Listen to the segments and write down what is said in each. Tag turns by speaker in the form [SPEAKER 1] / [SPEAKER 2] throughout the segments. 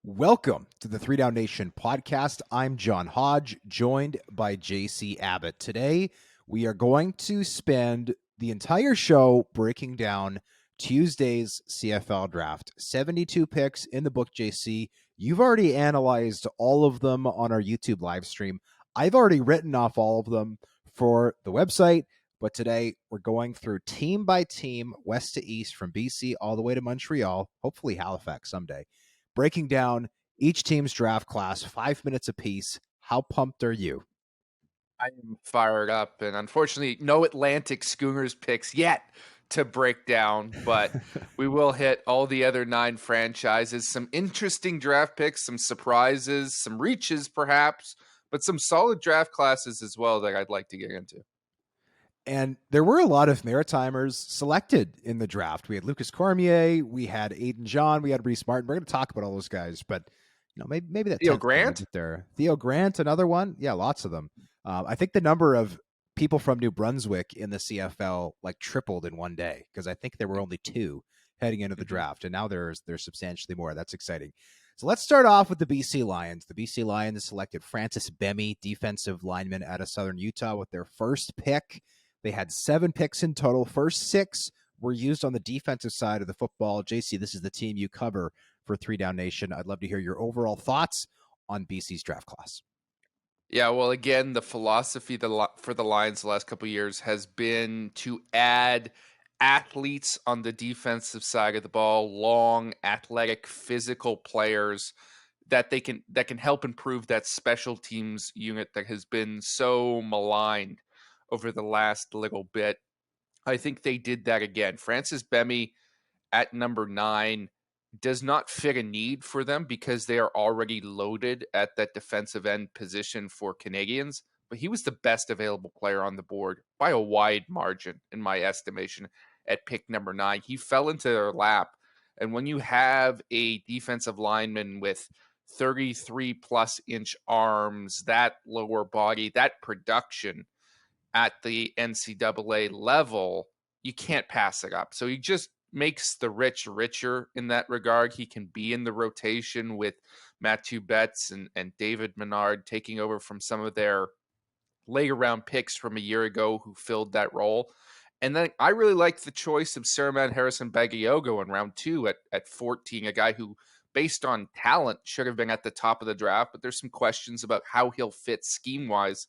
[SPEAKER 1] Welcome to the Three Down Nation podcast. I'm John Hodge, joined by JC Abbott. Today, we are going to spend the entire show breaking down Tuesday's CFL draft. 72 picks in the book, JC. You've already analyzed all of them on our YouTube live stream. I've already written off all of them for the website, but today we're going through team by team, west to east, from BC all the way to Montreal, hopefully Halifax someday, breaking down each team's draft class, 5 minutes apiece. How pumped are you?
[SPEAKER 2] I am fired up, and unfortunately, no Atlantic Schooners picks yet to break down, but we will hit all the other 9 franchises. Some interesting draft picks, some surprises, some reaches perhaps, but some solid draft classes as well that I'd like to get into.
[SPEAKER 1] And there were a lot of Maritimers selected in the draft. We had Lucas Cormier, we had Aiden John, we had Reese Martin. We're going to talk about all those guys, but maybe that
[SPEAKER 2] Theo
[SPEAKER 1] 10th
[SPEAKER 2] Grant
[SPEAKER 1] there. Theo Grant, another one. Yeah, lots of them. I think the number of people from New Brunswick in the CFL like tripled in one day because I think there were only 2 heading into the draft, and now there's substantially more. That's exciting. So let's start off with the BC Lions. The BC Lions selected Francis Bemi, defensive lineman out of Southern Utah, with their first pick. They had 7 picks in total. First 6 were used on the defensive side of the football. JC, this is the team you cover for Three Down Nation. I'd love to hear your overall thoughts on BC's draft class.
[SPEAKER 2] Yeah, well, again, the philosophy for the Lions the last couple of years has been to add athletes on the defensive side of the ball, long, athletic, physical players that can help improve that special teams unit that has been so maligned over the last little bit. I think they did that again. Francis Bemi at number 9 does not fit a need for them because they are already loaded at that defensive end position for Canadians. But he was the best available player on the board by a wide margin, in my estimation, at pick number 9. He fell into their lap. And when you have a defensive lineman with 33 plus inch arms, that lower body, that production at the NCAA level, you can't pass it up. So he just makes the rich richer in that regard. He can be in the rotation with Matthew Betts and David Menard taking over from some of their later round picks from a year ago who filled that role. And then I really like the choice of Sirman Harrison Bagiogo in round 2 at 14, a guy who, based on talent, should have been at the top of the draft, but there's some questions about how he'll fit scheme-wise.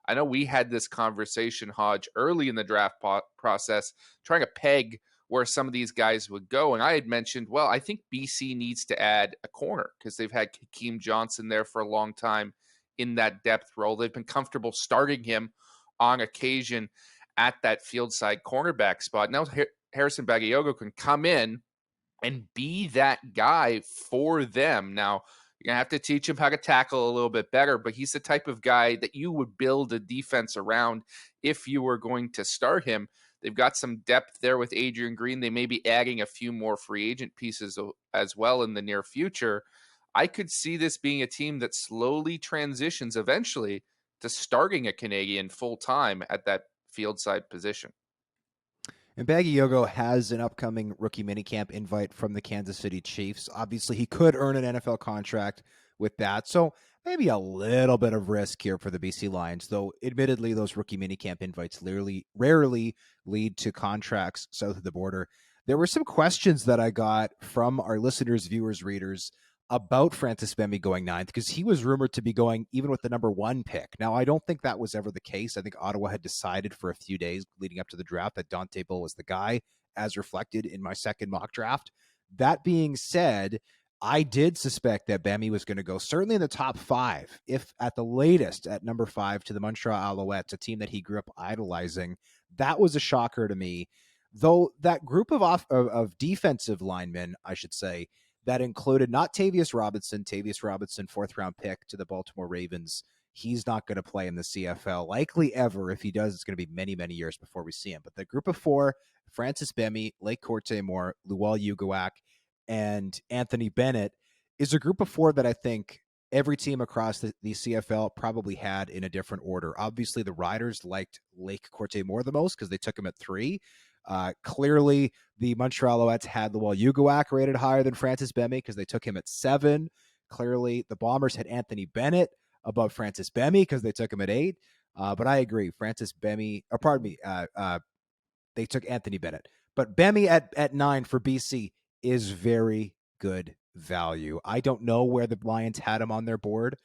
[SPEAKER 2] I know we had this conversation, Hodge, early in the draft process, trying to peg where some of these guys would go. And I had mentioned, well, I think BC needs to add a corner because they've had Hakeem Johnson there for a long time in that depth role. They've been comfortable starting him on occasion at that field side cornerback spot. Now Harrison Bagiogo can come in and be that guy for them. Now, you're going to have to teach him how to tackle a little bit better, but he's the type of guy that you would build a defense around if you were going to start him. They've got some depth there with Adrian Green. They may be adding a few more free agent pieces as well in the near future. I could see this being a team that slowly transitions eventually to starting a Canadian full-time at that field side position.
[SPEAKER 1] And Bagiogo has an upcoming rookie minicamp invite from the Kansas City Chiefs. Obviously, he could earn an NFL contract with that. So maybe a little bit of risk here for the BC Lions, though admittedly, those rookie minicamp invites rarely lead to contracts south of the border. There were some questions that I got from our listeners, viewers, readers about Francis Bemi going 9th because he was rumored to be going even with the number 1 pick. Now, I don't think that was ever the case. I think Ottawa had decided for a few days leading up to the draft that Dante Bull was the guy, as reflected in my second mock draft. That being said, I did suspect that Bemi was going to go certainly in the top 5, if at the latest at number 5 to the Montreal Alouettes, a team that he grew up idolizing. That was a shocker to me. Though that group of defensive linemen, I should say, that included not Tavius Robinson, 4th round pick to the Baltimore Ravens. He's not going to play in the CFL, likely ever. If he does, it's going to be many, many years before we see him. But the group of 4, Francis Bemi, Lake Corte-Moore, Lual Uguak, and Anthony Bennett, is a group of 4 that I think every team across the CFL probably had in a different order. Obviously, the Riders liked Lake Corte-Moore the most because they took him at 3. Clearly, the Montreal Alouettes had Lual Uguak rated higher than Francis Bemi because they took him at 7. Clearly, the Bombers had Anthony Bennett above Francis Bemi because they took him at 8. But I agree, Francis Bemi, or pardon me, they took Anthony Bennett. But Bemi at 9 for BC is very good value. I don't know where the Lions had him on their board.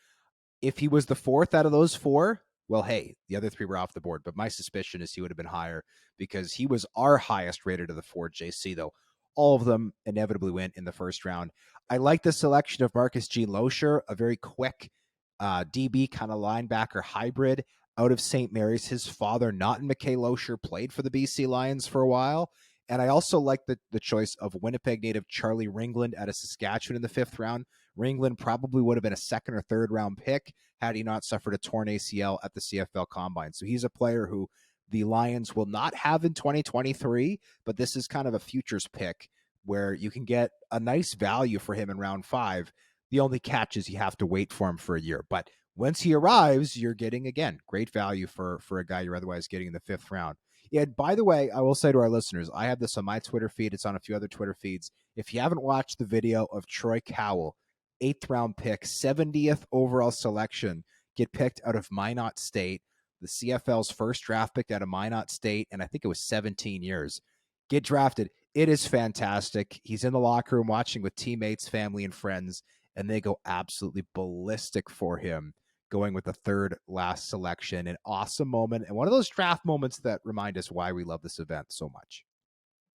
[SPEAKER 1] If he was the 4th out of those 4, well, hey, the other 3 were off the board. But my suspicion is he would have been higher because he was our highest rated of the 4 JC, though. All of them inevitably went in the first round. I like the selection of Marcus Jean Loescher, a very quick DB kind of linebacker hybrid out of St. Mary's. His father, Naughton McKay Loescher, played for the BC Lions for a while. And I also like the choice of Winnipeg native Charlie Ringland out of Saskatchewan in the 5th round. Ringland probably would have been a 2nd or 3rd round pick had he not suffered a torn ACL at the CFL Combine. So he's a player who the Lions will not have in 2023, but this is kind of a futures pick where you can get a nice value for him in round 5. The only catch is you have to wait for him for a year. But once he arrives, you're getting, again, great value for a guy you're otherwise getting in the 5th round. Yeah, by the way, I will say to our listeners, I have this on my Twitter feed. It's on a few other Twitter feeds. If you haven't watched the video of Troy Cowell, 8th round pick, 70th overall selection, get picked out of Minot State, the CFL's first draft pick out of Minot State, and I think it was 17 years. Get drafted. It is fantastic. He's in the locker room watching with teammates, family, and friends, and they go absolutely ballistic for him, going with the 3rd last selection. An awesome moment, and one of those draft moments that remind us why we love this event so much.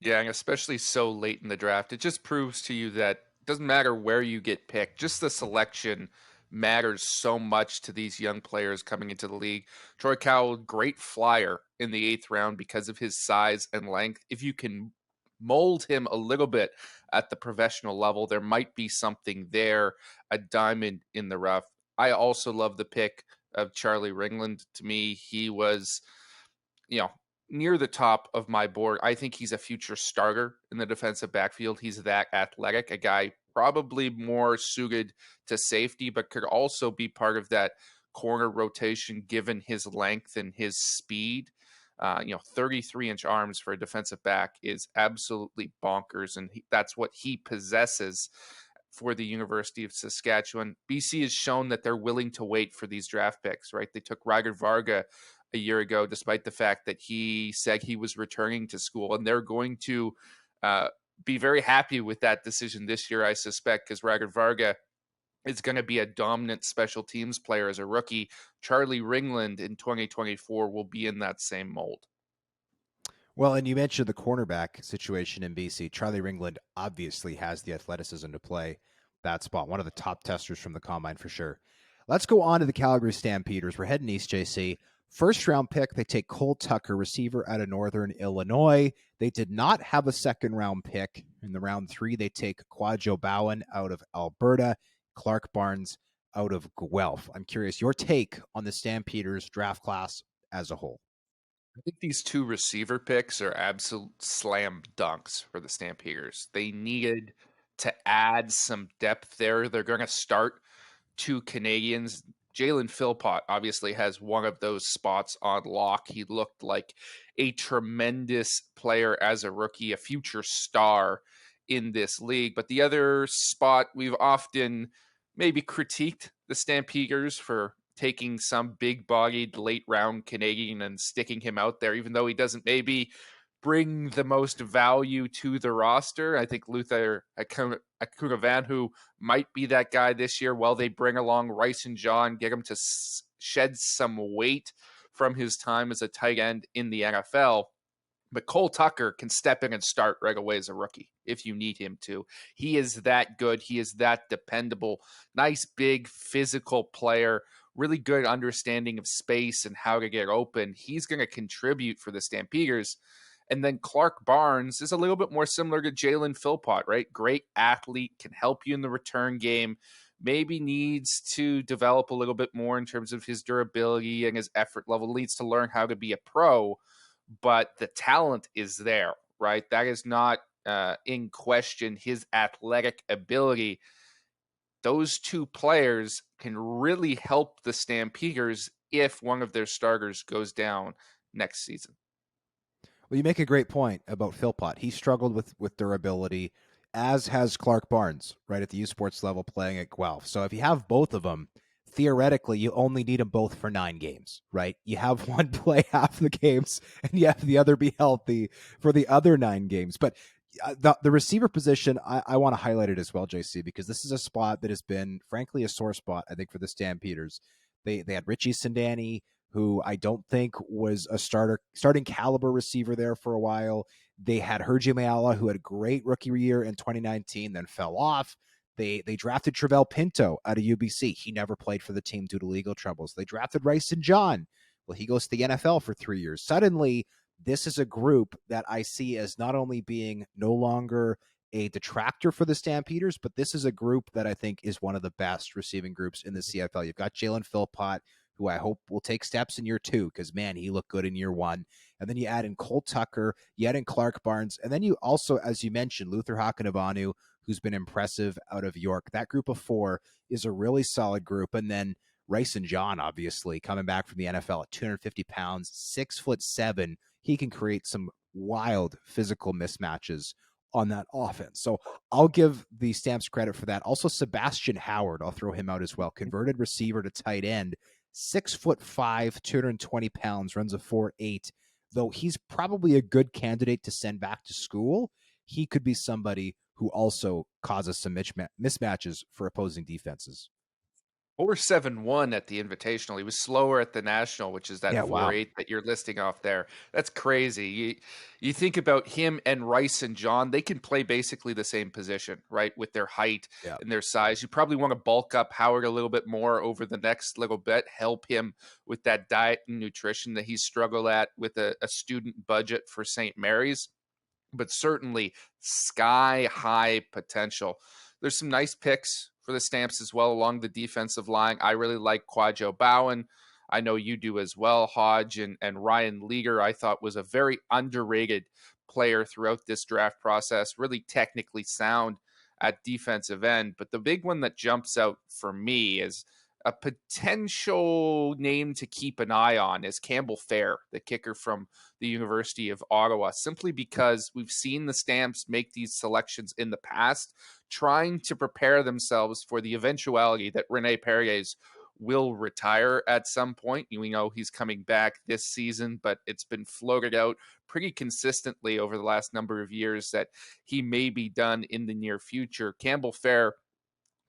[SPEAKER 2] Yeah, and especially so late in the draft, it just proves to you that it doesn't matter where you get picked, just the selection matters so much to these young players coming into the league. Troy Cowell, great flyer in the 8th round because of his size and length. If you can mold him a little bit at the professional level, there might be something there, a diamond in the rough. I also love the pick of Charlie Ringland. To me, he was, you know, near the top of my board. I think he's a future starter in the defensive backfield. He's that athletic, a guy probably more suited to safety, but could also be part of that corner rotation given his length and his speed. 33-inch arms for a defensive back is absolutely bonkers, and that's what he possesses for the University of Saskatchewan. BC has shown that they're willing to wait for these draft picks, right? They took Ryder Varga a year ago, despite the fact that he said he was returning to school, and they're going to be very happy with that decision this year, I suspect, because Ryder Varga is going to be a dominant special teams player as a rookie. Charlie Ringland in 2024 will be in that same mold.
[SPEAKER 1] Well, and you mentioned the cornerback situation in BC. Charlie Ringland obviously has the athleticism to play that spot. One of the top testers from the combine for sure. Let's go on to the Calgary Stampeders. We're heading east, JC. First round pick, they take Cole Tucker, receiver out of Northern Illinois. They did not have a second round pick. In the round 3, they take Quadjo Bowen out of Alberta, Clark Barnes out of Guelph. I'm curious, your take on the Stampeders draft class as a whole.
[SPEAKER 2] I think these 2 receiver picks are absolute slam dunks for the Stampeders. They needed to add some depth there. They're going to start 2 Canadians. Jalen Philpott obviously has one of those spots on lock. He looked like a tremendous player as a rookie, a future star in this league. But the other spot, we've often maybe critiqued the Stampeders for taking some big-bodied late-round Canadian and sticking him out there, even though he doesn't maybe bring the most value to the roster. I think Luther Akunavanhu might be that guy this year while they bring along Rice and John, get him to shed some weight from his time as a tight end in the NFL. But Cole Tucker can step in and start right away as a rookie if you need him to. He is that good. He is that dependable. Nice, big, physical player. Really good understanding of space and how to get open. He's going to contribute for the Stampeders. And then Clark Barnes is a little bit more similar to Jalen Philpott, right? Great athlete, can help you in the return game, maybe needs to develop a little bit more in terms of his durability and his effort level, needs to learn how to be a pro, but the talent is there, right? That is not in question, his athletic ability. Those 2 players can really help the Stampeders if one of their starters goes down next season.
[SPEAKER 1] Well, you make a great point about Philpott. He struggled with durability as has Clark Barnes, right, at the U Sports level playing at Guelph. So if you have both of them, theoretically, you only need them both for 9 games, right? You have one play half the games and you have the other be healthy for the other 9 games. But the receiver position, I want to highlight it as well, JC, because this is a spot that has been, frankly, a sore spot, I think, for the Stampeders. They had Richie Sindani, who I don't think was a starting caliber receiver there for a while. They had Hergy Mayala, who had a great rookie year in 2019, then fell off. They drafted Travell Pinto out of UBC. He never played for the team due to legal troubles. They drafted Rice and John. Well, he goes to the NFL for 3 years. Suddenly, this is a group that I see as not only being no longer a detractor for the Stampeders, but this is a group that I think is one of the best receiving groups in the CFL. You've got Jalen Philpott, who I hope will take steps in year 2, because, man, he looked good in year 1. And then you add in Cole Tucker, you add in Clark Barnes, and then you also, as you mentioned, Luther Hakanavanu, who's been impressive out of York. That group of 4 is a really solid group. And then Rice and John, obviously, coming back from the NFL at 250 pounds, 6'7", he can create some wild physical mismatches on that offense. So I'll give the Stamps credit for that. Also, Sebastian Howard, I'll throw him out as well. Converted receiver to tight end, 6'5", 220 pounds, runs a 4.8. Though he's probably a good candidate to send back to school, he could be somebody who also causes some mismatches for opposing defenses.
[SPEAKER 2] 4.71 at the Invitational. He was slower at the National, which is that
[SPEAKER 1] Yeah, wow.
[SPEAKER 2] 4.8 that you're listing off there. That's crazy. You think about him and Rice and John, they can play basically the same position, right? With their height
[SPEAKER 1] Yeah.
[SPEAKER 2] and their size. You probably want to bulk up Howard a little bit more over the next little bit, help him with that diet and nutrition that he's struggled at with a student budget for St. Mary's, but certainly sky high potential. There's some nice picks for the Stamps as well along the defensive line. I really like Quadjo Bowen. I know you do as well. Hodge and Ryan Leager, I thought, was a very underrated player throughout this draft process, really technically sound at defensive end. But the big one that jumps out for me is a potential name to keep an eye on is Campbell Fair, the kicker from the University of Ottawa, simply because we've seen the Stamps make these selections in the past, trying to prepare themselves for the eventuality that Rene Perriers will retire at some point. We know he's coming back this season, but it's been floated out pretty consistently over the last number of years that he may be done in the near future. Campbell Fair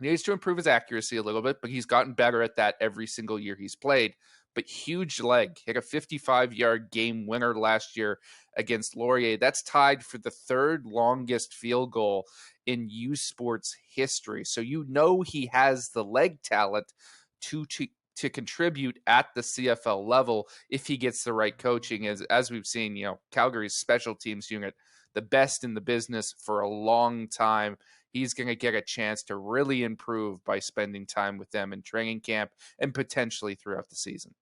[SPEAKER 2] needs to improve his accuracy a little bit, but he's gotten better at that every single year he's played. But huge leg, hit a 55-yard game winner last year against Laurier. That's tied for the 3rd longest field goal in U Sports history. So you know he has the leg talent to contribute at the CFL level if he gets the right coaching. As we've seen, Calgary's special teams unit, the best in the business for a long time. He's going to get a chance to really improve by spending time with them in training camp and potentially throughout the season.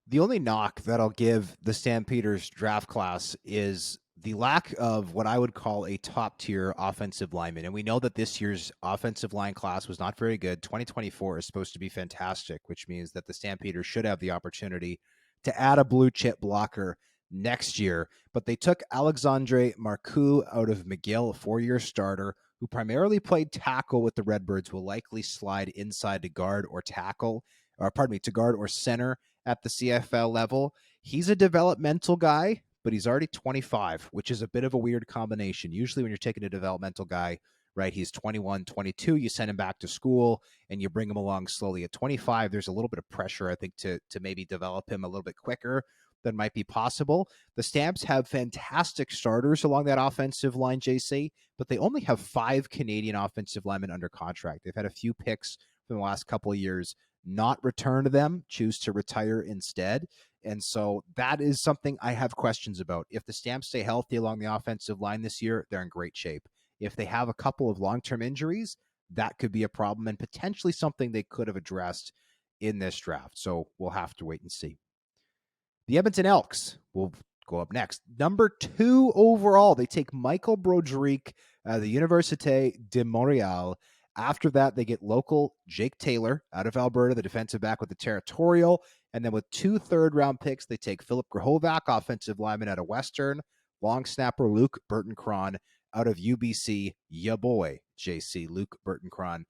[SPEAKER 1] The only knock that I'll give the Stampeders draft class is the lack of what I would call a top-tier offensive lineman. And we know that this year's offensive line class was not very good. 2024 is supposed to be fantastic, which means that the Stampeders should have the opportunity to add a blue-chip blocker next year. But they took Alexandre Marcoux out of McGill, a 4-year starter, who primarily played tackle with the Redbirds, will likely slide inside to guard or to guard or center at the CFL level. He's a developmental guy, but he's already 25, which is a bit of a weird combination. Usually when you're taking a developmental guy, right, he's 21, 22, you send him back to school and you bring him along slowly. At 25, there's a little bit of pressure, I think, to maybe develop him a little bit quicker than might be possible. The Stamps have fantastic starters along that offensive line, JC, but they only have 5 Canadian offensive linemen under contract. They've had a few picks from the last couple of years not return to them, choose to retire instead. And so that is something I have questions about. If the Stamps stay healthy along the offensive line this year, they're in great shape. If they have a couple of long-term injuries, that could be a problem and potentially something they could have addressed in this draft. So we'll have to wait and see. The Edmonton Elks will go up next. Number 2 overall, they take Michael Broderick, the Université de Montréal. After that, they get local Jake Taylor out of Alberta, the defensive back with the Territorial. And then with 2 third-round picks, they take Philip Grahovac, offensive lineman out of Western, long snapper Luke Burton-Cron out of UBC, ya boy, JC, Luke Burton-Cron.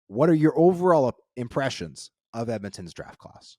[SPEAKER 1] What are your overall impressions of Edmonton's draft class?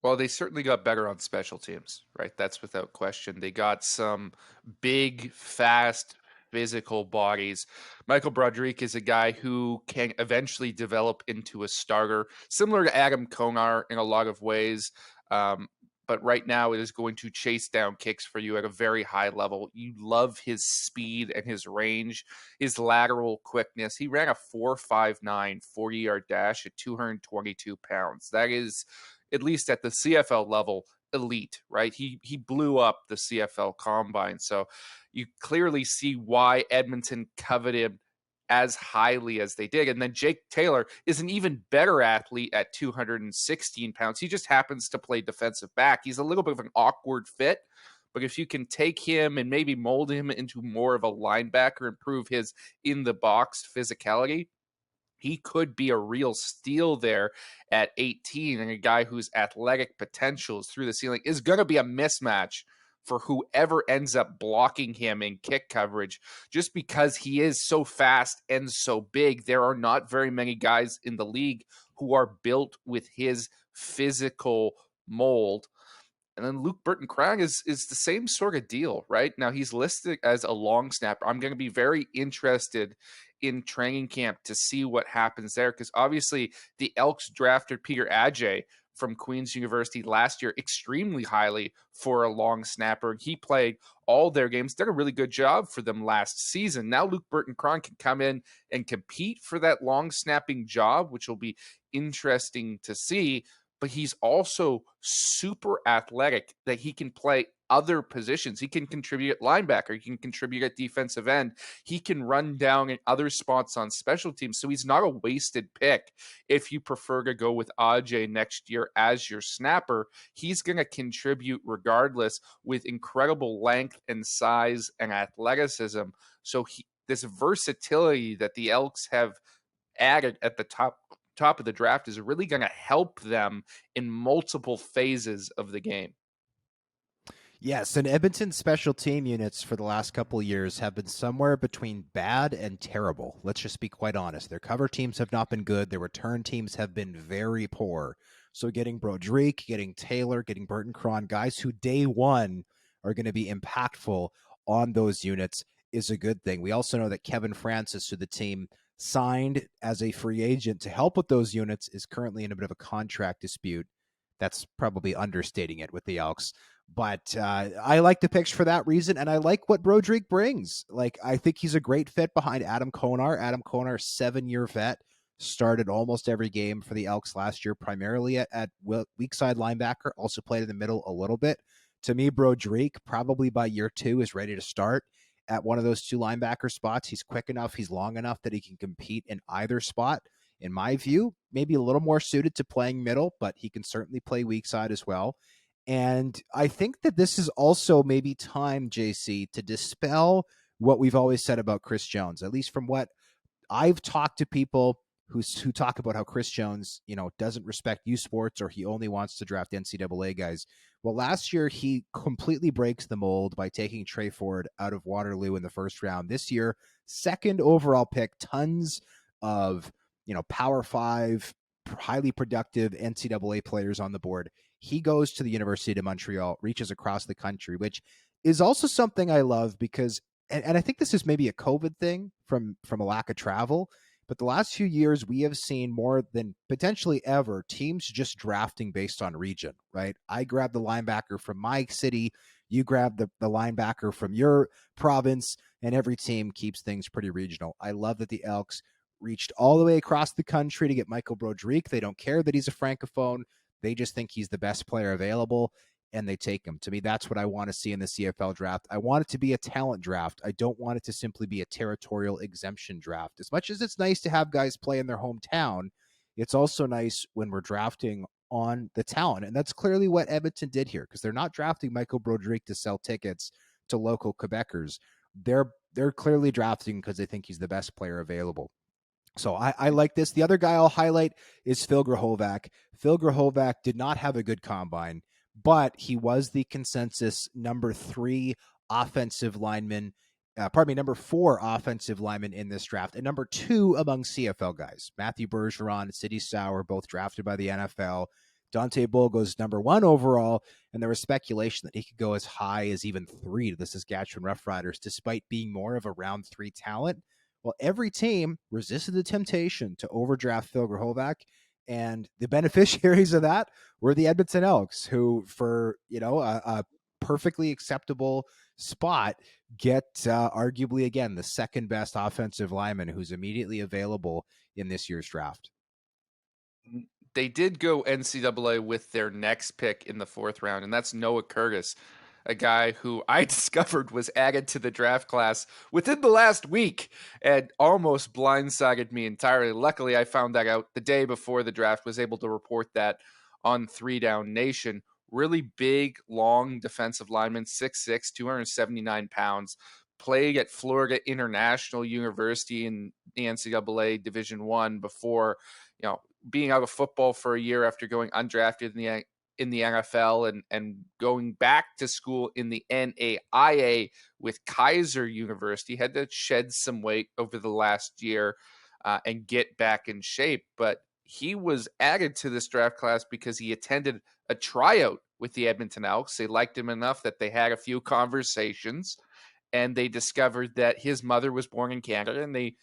[SPEAKER 2] Well, they certainly got better on special teams, right? That's without question. They got some big, fast, physical bodies. Michael Broderick is a guy who can eventually develop into a starter, similar to Adam Konar in a lot of ways. Um, but right now, it is going to chase down kicks for you at a very high level. You love his speed and his range, his lateral quickness. He ran a 4.59 40-yard dash at 222 pounds. That is, at least at the CFL level, elite, right? He blew up the CFL combine. So you clearly see why Edmonton coveted as highly as they did. And then Jake Taylor is an even better athlete at 216 pounds. He just happens to play defensive back. He's a little bit of an awkward fit, but if you can take him and maybe mold him into more of a linebacker, improve his in the box physicality, he could be a real steal there at 18. And a guy whose athletic potential is through the ceiling is going to be a mismatch for whoever ends up blocking him in kick coverage, just because he is so fast and so big. There are not very many guys in the league who are built with his physical mold. And then Luke Burton-Cron is the same sort of deal, right? Now he's listed as a long snapper. I'm going to be very interested in training camp to see what happens there, because obviously the Elks drafted Peter Adjei from Queen's University last year extremely highly for a long snapper. He played all their games, did a really good job for them last season. Now Luke Burton-Cron can come in and compete for that long snapping job, which will be interesting to see. But he's also super athletic that he can play other positions. He can contribute at linebacker. He can contribute at defensive end. He can run down in other spots on special teams. So he's not a wasted pick if you prefer to go with Ajay next year as your snapper. He's going to contribute regardless with incredible length and size and athleticism. So this versatility that the Elks have added at the top of the draft is really going to help them in multiple phases of the game.
[SPEAKER 1] Yes, and Edmonton's special team units for the last couple of years have been somewhere between bad and terrible. Let's just be quite honest. Their cover teams have not been good. Their return teams have been very poor. So getting Broderick, getting Taylor, getting Burton-Cron, guys who day one are going to be impactful on those units is a good thing. We also know that Kevin Francis, who the team signed as a free agent to help with those units, is currently in a bit of a contract dispute. That's probably understating it with the Elks. But I like the picks for that reason, and I like what Broderick brings. Like, I think he's a great fit behind Adam Konar. Adam Konar, 7-year vet, started almost every game for the Elks last year, primarily at weak side linebacker, also played in the middle a little bit. To me, Broderick, probably by year 2, is ready to start at one of those two linebacker spots. He's quick enough, he's long enough that he can compete in either spot. In my view, maybe a little more suited to playing middle, but he can certainly play weak side as well. And I think that this is also maybe time, JC, to dispel what we've always said about Chris Jones, at least from what I've talked to people who talk about how Chris Jones, doesn't respect U Sports, or he only wants to draft NCAA guys. Well, last year he completely breaks the mold by taking Trey Ford out of Waterloo in the first round. This year, second overall pick, tons of, Power 5, highly productive NCAA players on the board. He goes to the University of Montreal, reaches across the country, which is also something I love because, and I think this is maybe a COVID thing from a lack of travel, but the last few years we have seen more than potentially ever teams just drafting based on region, right? I grab the linebacker from my city, you grab the linebacker from your province, and every team keeps things pretty regional. I love that the Elks reached all the way across the country to get Michael Broderick. They don't care that he's a francophone. They just think he's the best player available, and they take him. To me, that's what I want to see in the CFL draft. I want it to be a talent draft. I don't want it to simply be a territorial exemption draft. As much as it's nice to have guys play in their hometown, it's also nice when we're drafting on the talent. And that's clearly what Edmonton did here, because they're not drafting Michael Broderick to sell tickets to local Quebecers. They're clearly drafting because they think he's the best player available. So I like this. The other guy I'll highlight is Phil Grahovac. Phil Grahovac did not have a good combine, but he was the consensus number 3 offensive lineman number 4 offensive lineman in this draft, and number 2 among CFL guys. Matthew Bergeron and Sidney Sauer, both drafted by the NFL. Dante Bull goes number 1 overall, and there was speculation that he could go as high as even 3 to the Saskatchewan Roughriders, despite being more of a round 3 talent. Well, every team resisted the temptation to overdraft Phil Grahovac, and the beneficiaries of that were the Edmonton Elks, who, for a perfectly acceptable spot, get arguably again the second best offensive lineman who's immediately available in this year's draft.
[SPEAKER 2] They did go NCAA with their next pick in the 4th round, and that's Noah Curtis, a guy who I discovered was added to the draft class within the last week and almost blindsided me entirely. Luckily, I found that out the day before the draft, was able to report that on 3 Down Nation. Really big, long defensive lineman, 6'6", 279 pounds, played at Florida International University in the NCAA Division I before, being out of football for a year after going undrafted in the NFL and going back to school in the NAIA with Kaiser University. Had to shed some weight over the last year and get back in shape. But he was added to this draft class because he attended a tryout with the Edmonton Elks. They liked him enough that they had a few conversations, and they discovered that his mother was born in Canada, and they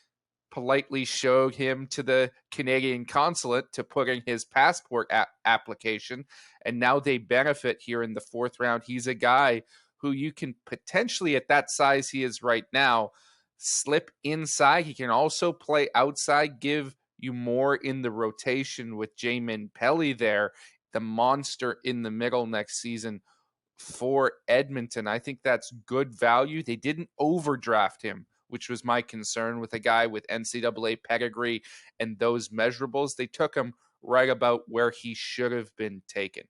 [SPEAKER 2] politely showed him to the Canadian consulate to put in his passport application, and now they benefit here in the 4th round. He's a guy who you can potentially, at that size he is right now, slip inside. He can also play outside, give you more in the rotation with Jamin Pelly there, the monster in the middle next season for Edmonton. I think that's good value. They didn't overdraft him, which was my concern with a guy with NCAA pedigree and those measurables. They took him right about where he should have been taken.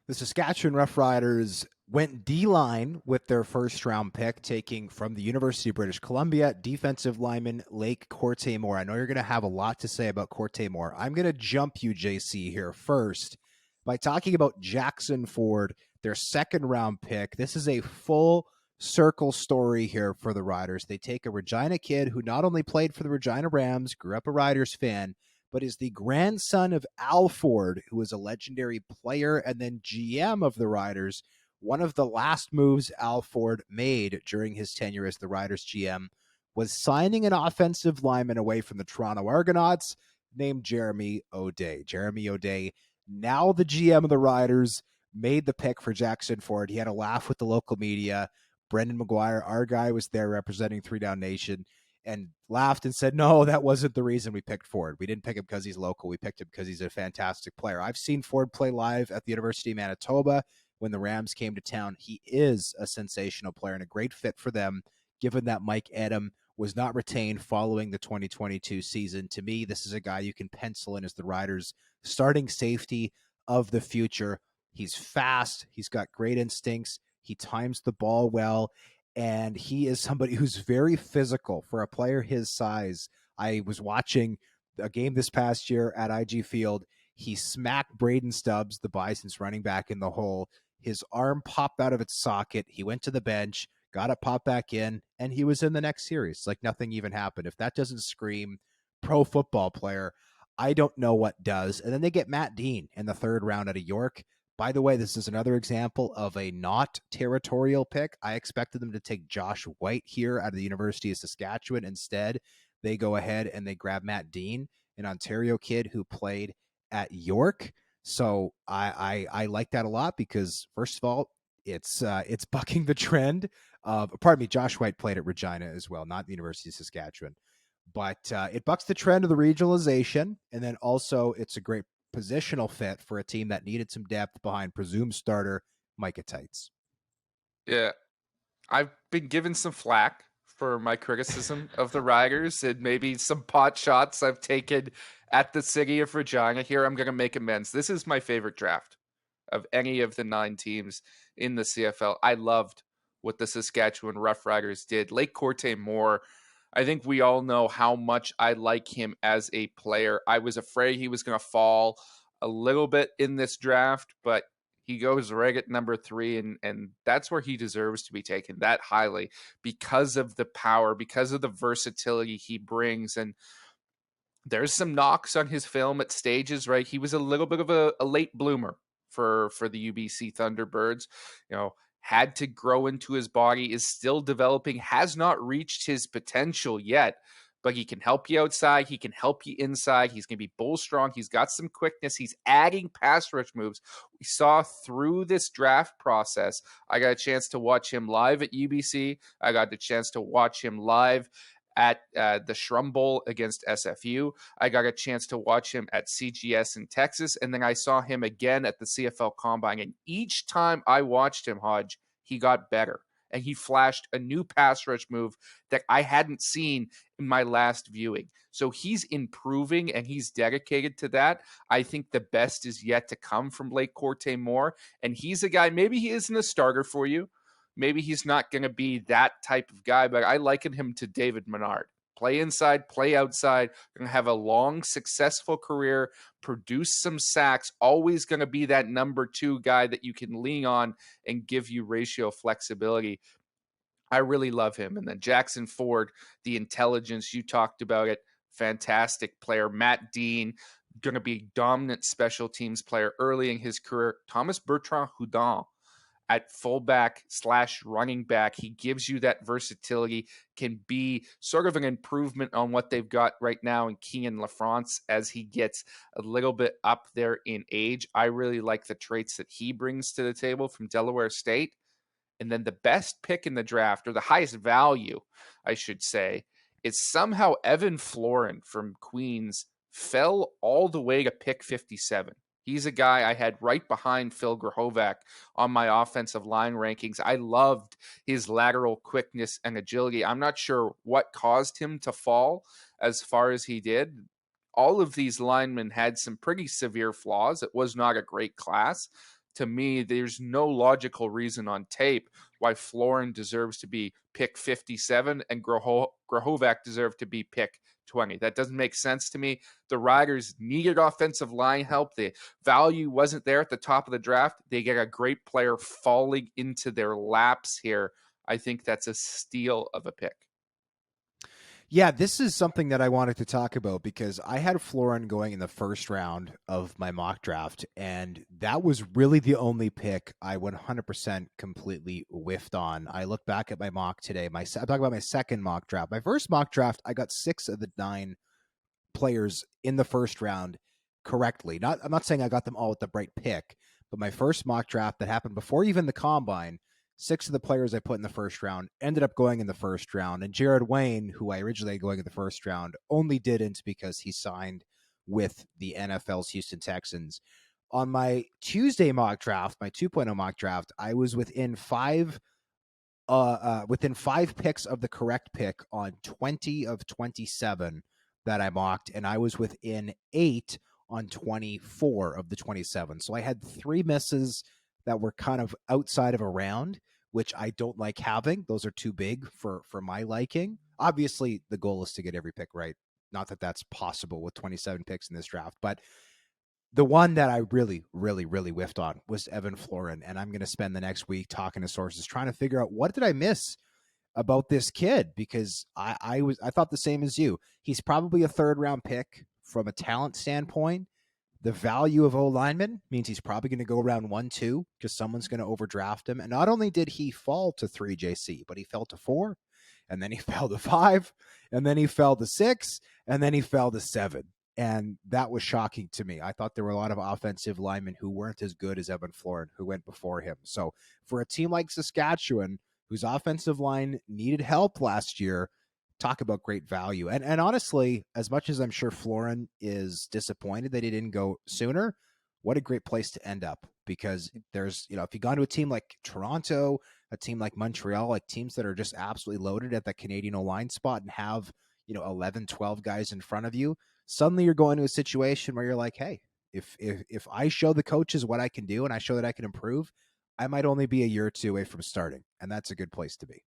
[SPEAKER 1] The Saskatchewan Roughriders went D-line with their first-round pick, taking from the University of British Columbia defensive lineman Lake Corte-Moore. I know you're going to have a lot to say about Corte-Moore. I'm going to jump you, JC, here first by talking about Jackson Ford, their second-round pick. This is a full circle story here for the Riders. They take a Regina kid who not only played for the Regina Rams, grew up a Riders fan, but is the grandson of Al Ford, who was a legendary player and then GM of the Riders. One of the last moves Al Ford made during his tenure as the Riders GM was signing an offensive lineman away from the Toronto Argonauts named Jeremy O'Day. Jeremy O'Day, now the GM of the Riders, made the pick for Jackson Ford. He had a laugh with the local media. Brendan McGuire, our guy, was there representing 3 Down Nation, and laughed and said, no, that wasn't the reason we picked Ford. We didn't pick him because he's local. We picked him because he's a fantastic player. I've seen Ford play live at the University of Manitoba when the Rams came to town. He is a sensational player and a great fit for them, given that Mike Edom was not retained following the 2022 season. To me, this is a guy you can pencil in as the Riders' starting safety of the future. He's fast. He's got great instincts. He times the ball well. And he is somebody who's very physical for a player his size. I was watching a game this past year at IG Field. He smacked Braden Stubbs, the Bison's running back, in the hole. His arm popped out of its socket. He went to the bench, got it popped back in, and he was in the next series. Like nothing even happened. If that doesn't scream pro football player, I don't know what does. And then they get Matt Dean in the 3rd round out of York. By the way, this is another example of a not territorial pick. I expected them to take Josh White here out of the University of Saskatchewan. Instead, they go ahead and they grab Matt Dean, an Ontario kid who played at York. So I like that a lot because, first of all, it's bucking the trend of, pardon me, Josh White played at Regina as well, not the University of Saskatchewan. But it bucks the trend of the regionalization, and then also it's a great positional fit for a team that needed some depth behind presumed starter Micah Tights.
[SPEAKER 2] Yeah, I've been given some flack for my criticism of the Riders and maybe some pot shots I've taken at the city of Regina. Here, I'm going to make amends. This is my favorite draft of any of the 9 teams in the CFL. I loved what the Saskatchewan Roughriders did. Lake Corte-Moore, I think we all know how much I like him as a player. I was afraid he was going to fall a little bit in this draft, but He goes right at number 3, and that's where he deserves to be taken that highly because of the power, because of the versatility he brings. And there's some knocks on his film at stages, right? He was a little bit of a late bloomer for the UBC Thunderbirds. Had to grow into his body, is still developing, has not reached his potential yet, but he can help you outside. He can help you inside. He's going to be bull strong. He's got some quickness. He's adding pass rush moves. We saw through this draft process. I got a chance to watch him live at UBC. I got the chance to watch him live at the Shrum Bowl against SFU. I got a chance to watch him at CGS in Texas, and then I saw him again at the CFL Combine. And each time I watched him, Hodge, he got better. And he flashed a new pass rush move that I hadn't seen in my last viewing. So he's improving and he's dedicated to that. I think the best is yet to come from Blake Corte Moore. And he's a guy, maybe he isn't a starter for you. Maybe he's not going to be that type of guy, but I liken him to David Menard. Play inside, play outside, going to have a long, successful career, produce some sacks, always going to be that number 2 guy that you can lean on and give you ratio flexibility. I really love him. And then Jackson Ford, the intelligence, you talked about it, fantastic player. Matt Dean, going to be dominant special teams player early in his career. Thomas Bertrand Houdon, at fullback / running back. He gives you that versatility, can be sort of an improvement on what they've got right now in Kean LaFrance as he gets a little bit up there in age. I really like the traits that he brings to the table from Delaware State. And then the best pick in the draft, or the highest value, I should say, is somehow Evan Florin from Queens fell all the way to pick 57. He's a guy I had right behind Phil Grahovac on my offensive line rankings. I loved his lateral quickness and agility. I'm not sure what caused him to fall as far as he did. All of these linemen had some pretty severe flaws. It was not a great class. To me, there's no logical reason on tape why Florin deserves to be pick 57 and Grahovac deserved to be pick 20. That doesn't make sense to me. The Riders needed offensive line help. The value wasn't there at the top of the draft. They get a great player falling into their laps here. I think that's a steal of a pick.
[SPEAKER 1] Yeah, this is something that I wanted to talk about because I had Florin going in the first round of my mock draft, and that was really the only pick I 100% completely whiffed on. I look back at my mock today. I'm talking about my second mock draft. My first mock draft, I got 6 of the 9 players in the first round correctly. I'm not saying I got them all with the right pick, but my first mock draft that happened before even the combine, 6 of the players I put in the first round ended up going in the first round. And Jared Wayne, who I originally had going in the first round, only didn't because he signed with the NFL's Houston Texans. On my Tuesday mock draft, my 2.0 mock draft, I was within 5 picks of the correct pick on 20 of 27 that I mocked, and I was within 8 on 24 of the 27. So I had 3 misses that were kind of outside of a round, which I don't like having. Those are too big for my liking. Obviously, the goal is to get every pick right. Not that that's possible with 27 picks in this draft, but the one that I really, really, really whiffed on was Evan Florin, and I'm going to spend the next week talking to sources trying to figure out what did I miss about this kid, because I thought the same as you. He's probably a 3rd round pick from a talent standpoint. The value of O lineman means he's probably going to go around 1-2 because someone's going to overdraft him. And not only did he fall to 3 JC, but he fell to 4, and then he fell to 5, and then he fell to 6, and then he fell to 7. And that was shocking to me. I thought there were a lot of offensive linemen who weren't as good as Evan Florin, who went before him. So for a team like Saskatchewan, whose offensive line needed help last year, talk about great value. And honestly, as much as I'm sure Florin is disappointed that he didn't go sooner, what a great place to end up. Because there's, if you gone to a team like Toronto, a team like Montreal, like teams that are just absolutely loaded at the Canadian O-line spot and have, 11, 12 guys in front of you, suddenly you're going to a situation where you're like, hey, if I show the coaches what I can do and I show that I can improve, I might only be a year or 2 away from starting. And that's a good place to be.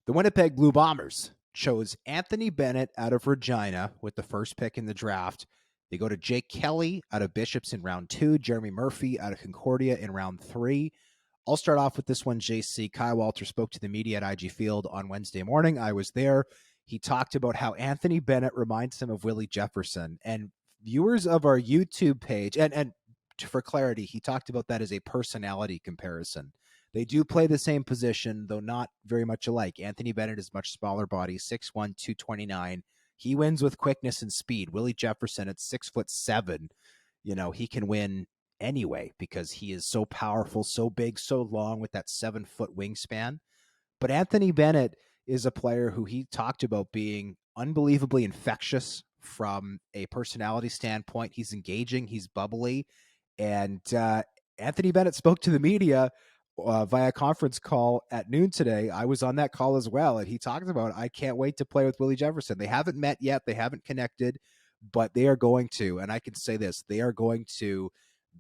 [SPEAKER 1] The Winnipeg Blue Bombers chose Anthony Bennett out of Regina with the first pick in the draft. They go to Jake Kelly out of Bishops in round 2, Jeremy Murphy out of Concordia in round 3. I'll start off with this one, JC. Kyle Walter spoke to the media at IG Field on Wednesday morning. I was there. He talked about how Anthony Bennett reminds him of Willie Jefferson. And viewers of our YouTube page, and for clarity, he talked about that as a personality comparison. They do play the same position, though not very much alike. Anthony Bennett is much smaller body, 6'1", 229. He wins with quickness and speed. Willie Jefferson at 6'7", he can win anyway because he is so powerful, so big, so long with that 7-foot wingspan. But Anthony Bennett is a player who he talked about being unbelievably infectious from a personality standpoint. He's engaging, he's bubbly. And Anthony Bennett spoke to the media via conference call at noon today. I was on that call as well. And he talked about, I can't wait to play with Willie Jefferson. They haven't met yet. They haven't connected, but they are going to. And I can say this, they are going to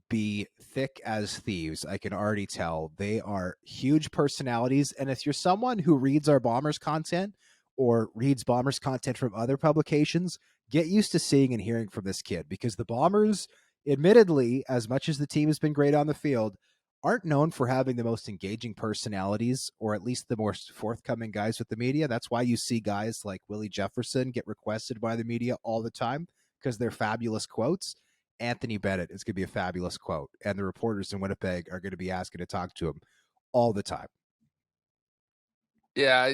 [SPEAKER 1] be thick as thieves. I can already tell. They are huge personalities. And if you're someone who reads our Bombers content or reads Bombers content from other publications, get used to seeing and hearing from this kid, because the Bombers, admittedly, as much as the team has been great on the field, aren't known for having the most engaging personalities, or at least the most forthcoming guys with the media. That's why you see guys like Willie Jefferson get requested by the media all the time, because they're fabulous quotes. Anthony Bennett is going to be a fabulous quote, and the reporters in Winnipeg are going to be asking to talk to him all the time.
[SPEAKER 2] Yeah,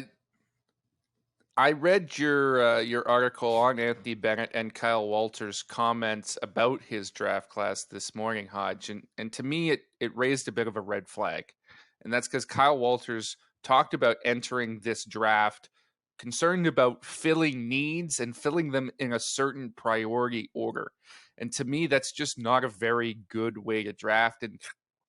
[SPEAKER 2] I read your article on Anthony Bennett and Kyle Walter's comments about his draft class this morning, Hodge, and to me it raised a bit of a red flag, and that's because Kyle Walters talked about entering this draft concerned about filling needs and filling them in a certain priority order, and to me that's just not a very good way to draft, and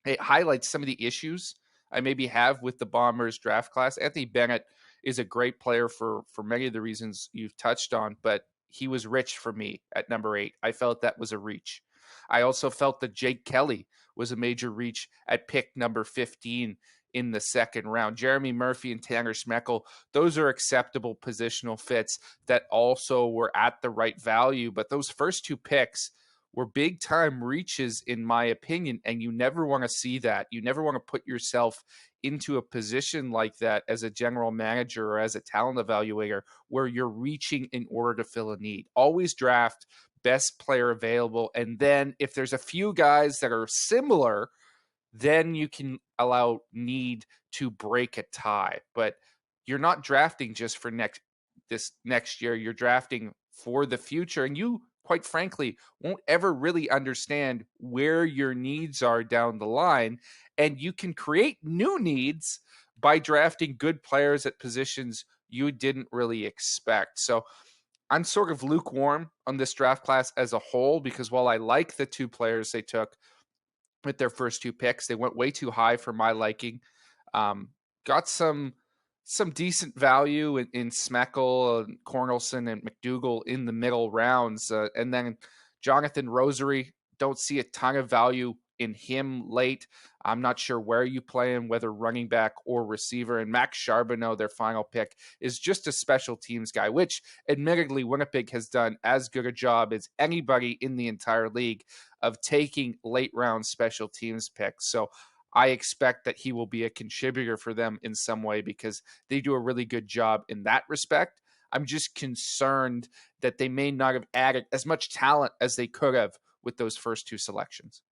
[SPEAKER 2] it highlights some of the issues I maybe have with the Bombers draft class. Anthony Bennett is a great player for many of the reasons you've touched on, but he was rich for me at number 8. I felt that was a reach. I also felt that Jake Kelly was a major reach at pick number 15 in the second round. Jeremy Murphy and Tanner Schmeckel, those are acceptable positional fits that also were at the right value, but those first 2 picks were big time reaches, in my opinion, and you never want to see that. You never want to put yourself into a position like that as a general manager or as a talent evaluator where you're reaching in order to fill a need. Always draft best player available, and then if there's a few guys that are similar, then you can allow need to break a tie. But you're not drafting just for this next year. You're drafting for the future, and you, quite frankly, won't ever really understand where your needs are down the line. And you can create new needs by drafting good players at positions you didn't really expect. So I'm sort of lukewarm on this draft class as a whole, because while I like the 2 players they took with their first 2 picks, they went way too high for my liking. Got some decent value in Smeckel, Cornelson, and McDougall in the middle rounds. And then Jonathan Rosary, don't see a ton of value in him late. I'm not sure where you play him, whether running back or receiver. And Max Charbonneau, their final pick, is just a special teams guy, which admittedly Winnipeg has done as good a job as anybody in the entire league of taking late round special teams picks. So I expect that he will be a contributor for them in some way, because they do a really good job in that respect. I'm just concerned that they may not have added as much talent as they could have with those first 2 selections.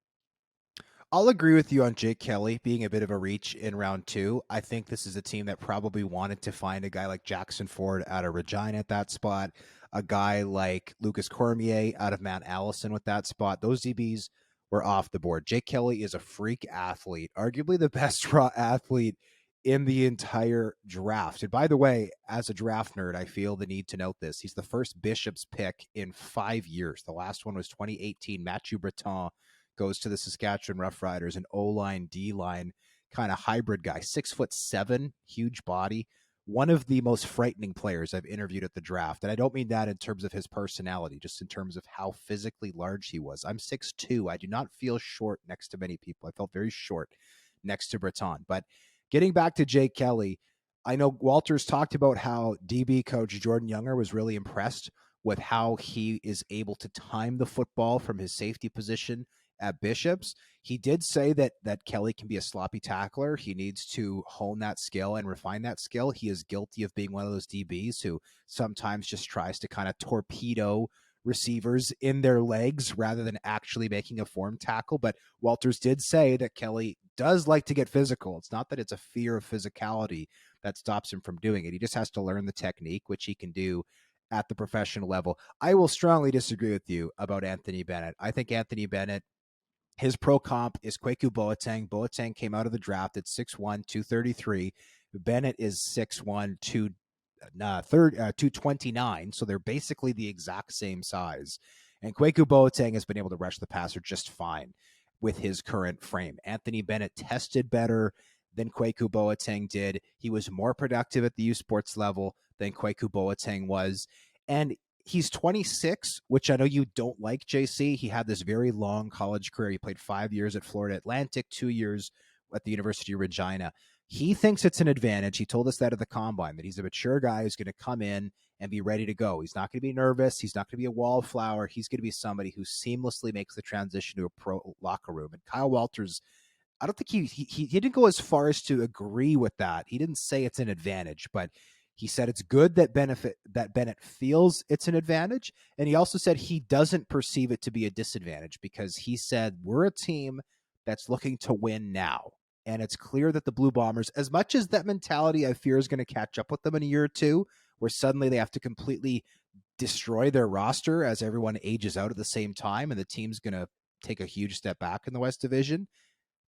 [SPEAKER 1] I'll agree with you on Jake Kelly being a bit of a reach in round 2. I think this is a team that probably wanted to find a guy like Jackson Ford out of Regina at that spot, a guy like Lucas Cormier out of Mount Allison with that spot. Those DBs were off the board. Jake Kelly is a freak athlete, arguably the best raw athlete in the entire draft. And by the way, as a draft nerd, I feel the need to note this. He's the first Bishops pick in 5 years. The last one was 2018. Mathieu Breton goes to the Saskatchewan Roughriders, an O-line, D-line kind of hybrid guy, 6'7", huge body. One of the most frightening players I've interviewed at the draft. And I don't mean that in terms of his personality, just in terms of how physically large he was. I'm 6'2". I do not feel short next to many people. I felt very short next to Breton. But getting back to Jake Kelly, I know Walters talked about how DB coach Jordan Younger was really impressed with how he is able to time the football from his safety position at Bishops. He did say that Kelly can be a sloppy tackler. He needs to hone that skill and refine that skill. He is guilty of being one of those DBs who sometimes just tries to kind of torpedo receivers in their legs rather than actually making a form tackle. But Walters did say that Kelly does like to get physical. It's not that it's a fear of physicality that stops him from doing it. He just has to learn the technique, which he can do at the professional level. I will strongly disagree with you about Anthony Bennett. I think Anthony Bennett, his pro comp is Kwaku Boateng. Boateng came out of the draft at 6'1", 233. Bennett is 6'1", 229. So they're basically the exact same size. And Kwaku Boateng has been able to rush the passer just fine with his current frame. Anthony Bennett tested better than Kwaku Boateng did. He was more productive at the U Sports level than Kwaku Boateng was. And he's 26, which I know you don't like, JC. He had this very long college career. He played 5 years at Florida Atlantic, 2 years at the University of Regina. He thinks it's an advantage. He told us that at the combine, that he's a mature guy who's going to come in and be ready to go. He's not going to be nervous. He's not going to be a wallflower. He's going to be somebody who seamlessly makes the transition to a pro locker room. And Kyle Walters, I don't think he didn't go as far as to agree with that. He didn't say it's an advantage, but he said it's good that Bennett feels it's an advantage. And he also said he doesn't perceive it to be a disadvantage because he said, we're a team that's looking to win now. And it's clear that the Blue Bombers, as much as that mentality I fear is going to catch up with them in a year or two, where suddenly they have to completely destroy their roster as everyone ages out at the same time and the team's going to take a huge step back in the West Division,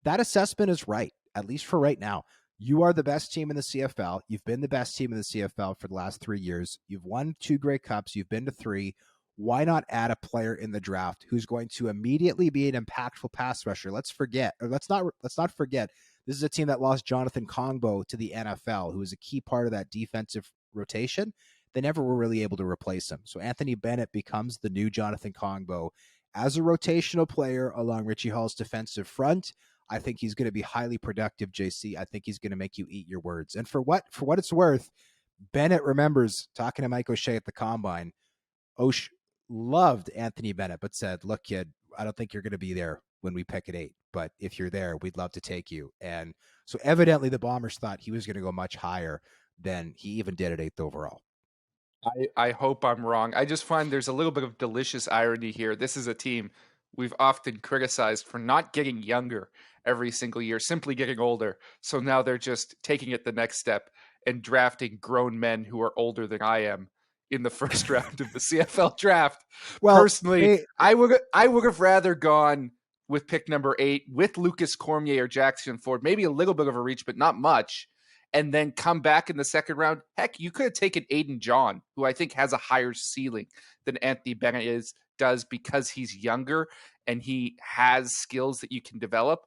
[SPEAKER 1] that assessment is right, at least for right now. You are the best team in the CFL. You've been the best team in the CFL for the last 3 years. You've won 2 Grey Cups. You've been to 3. Why not add a player in the draft who's going to immediately be an impactful pass rusher? Let's not forget. This is a team that lost Jonathan Kongbo to the NFL, who is a key part of that defensive rotation. They never were really able to replace him. So Anthony Bennett becomes the new Jonathan Kongbo as a rotational player along Richie Hall's defensive front. I think he's going to be highly productive, JC. I think he's going to make you eat your words. And for what it's worth, Bennett remembers talking to Mike O'Shea at the combine. O'Shea loved Anthony Bennett, but said, look, kid, I don't think you're going to be there when we pick at 8. But if you're there, we'd love to take you. And so evidently the Bombers thought he was going to go much higher than he even did at 8th overall.
[SPEAKER 2] I hope I'm wrong. I just find there's a little bit of delicious irony here. This is a team we've often criticized for not getting younger every single year, simply getting older. So now they're just taking it the next step and drafting grown men who are older than I am in the first round of the CFL draft.
[SPEAKER 1] Well,
[SPEAKER 2] Personally, I would have rather gone with pick number 8 with Lucas Cormier or Jackson Ford, maybe a little bit of a reach, but not much, and then come back in the second round. Heck, you could have taken Aiden John, who I think has a higher ceiling than Anthony Bennett does because he's younger and he has skills that you can develop.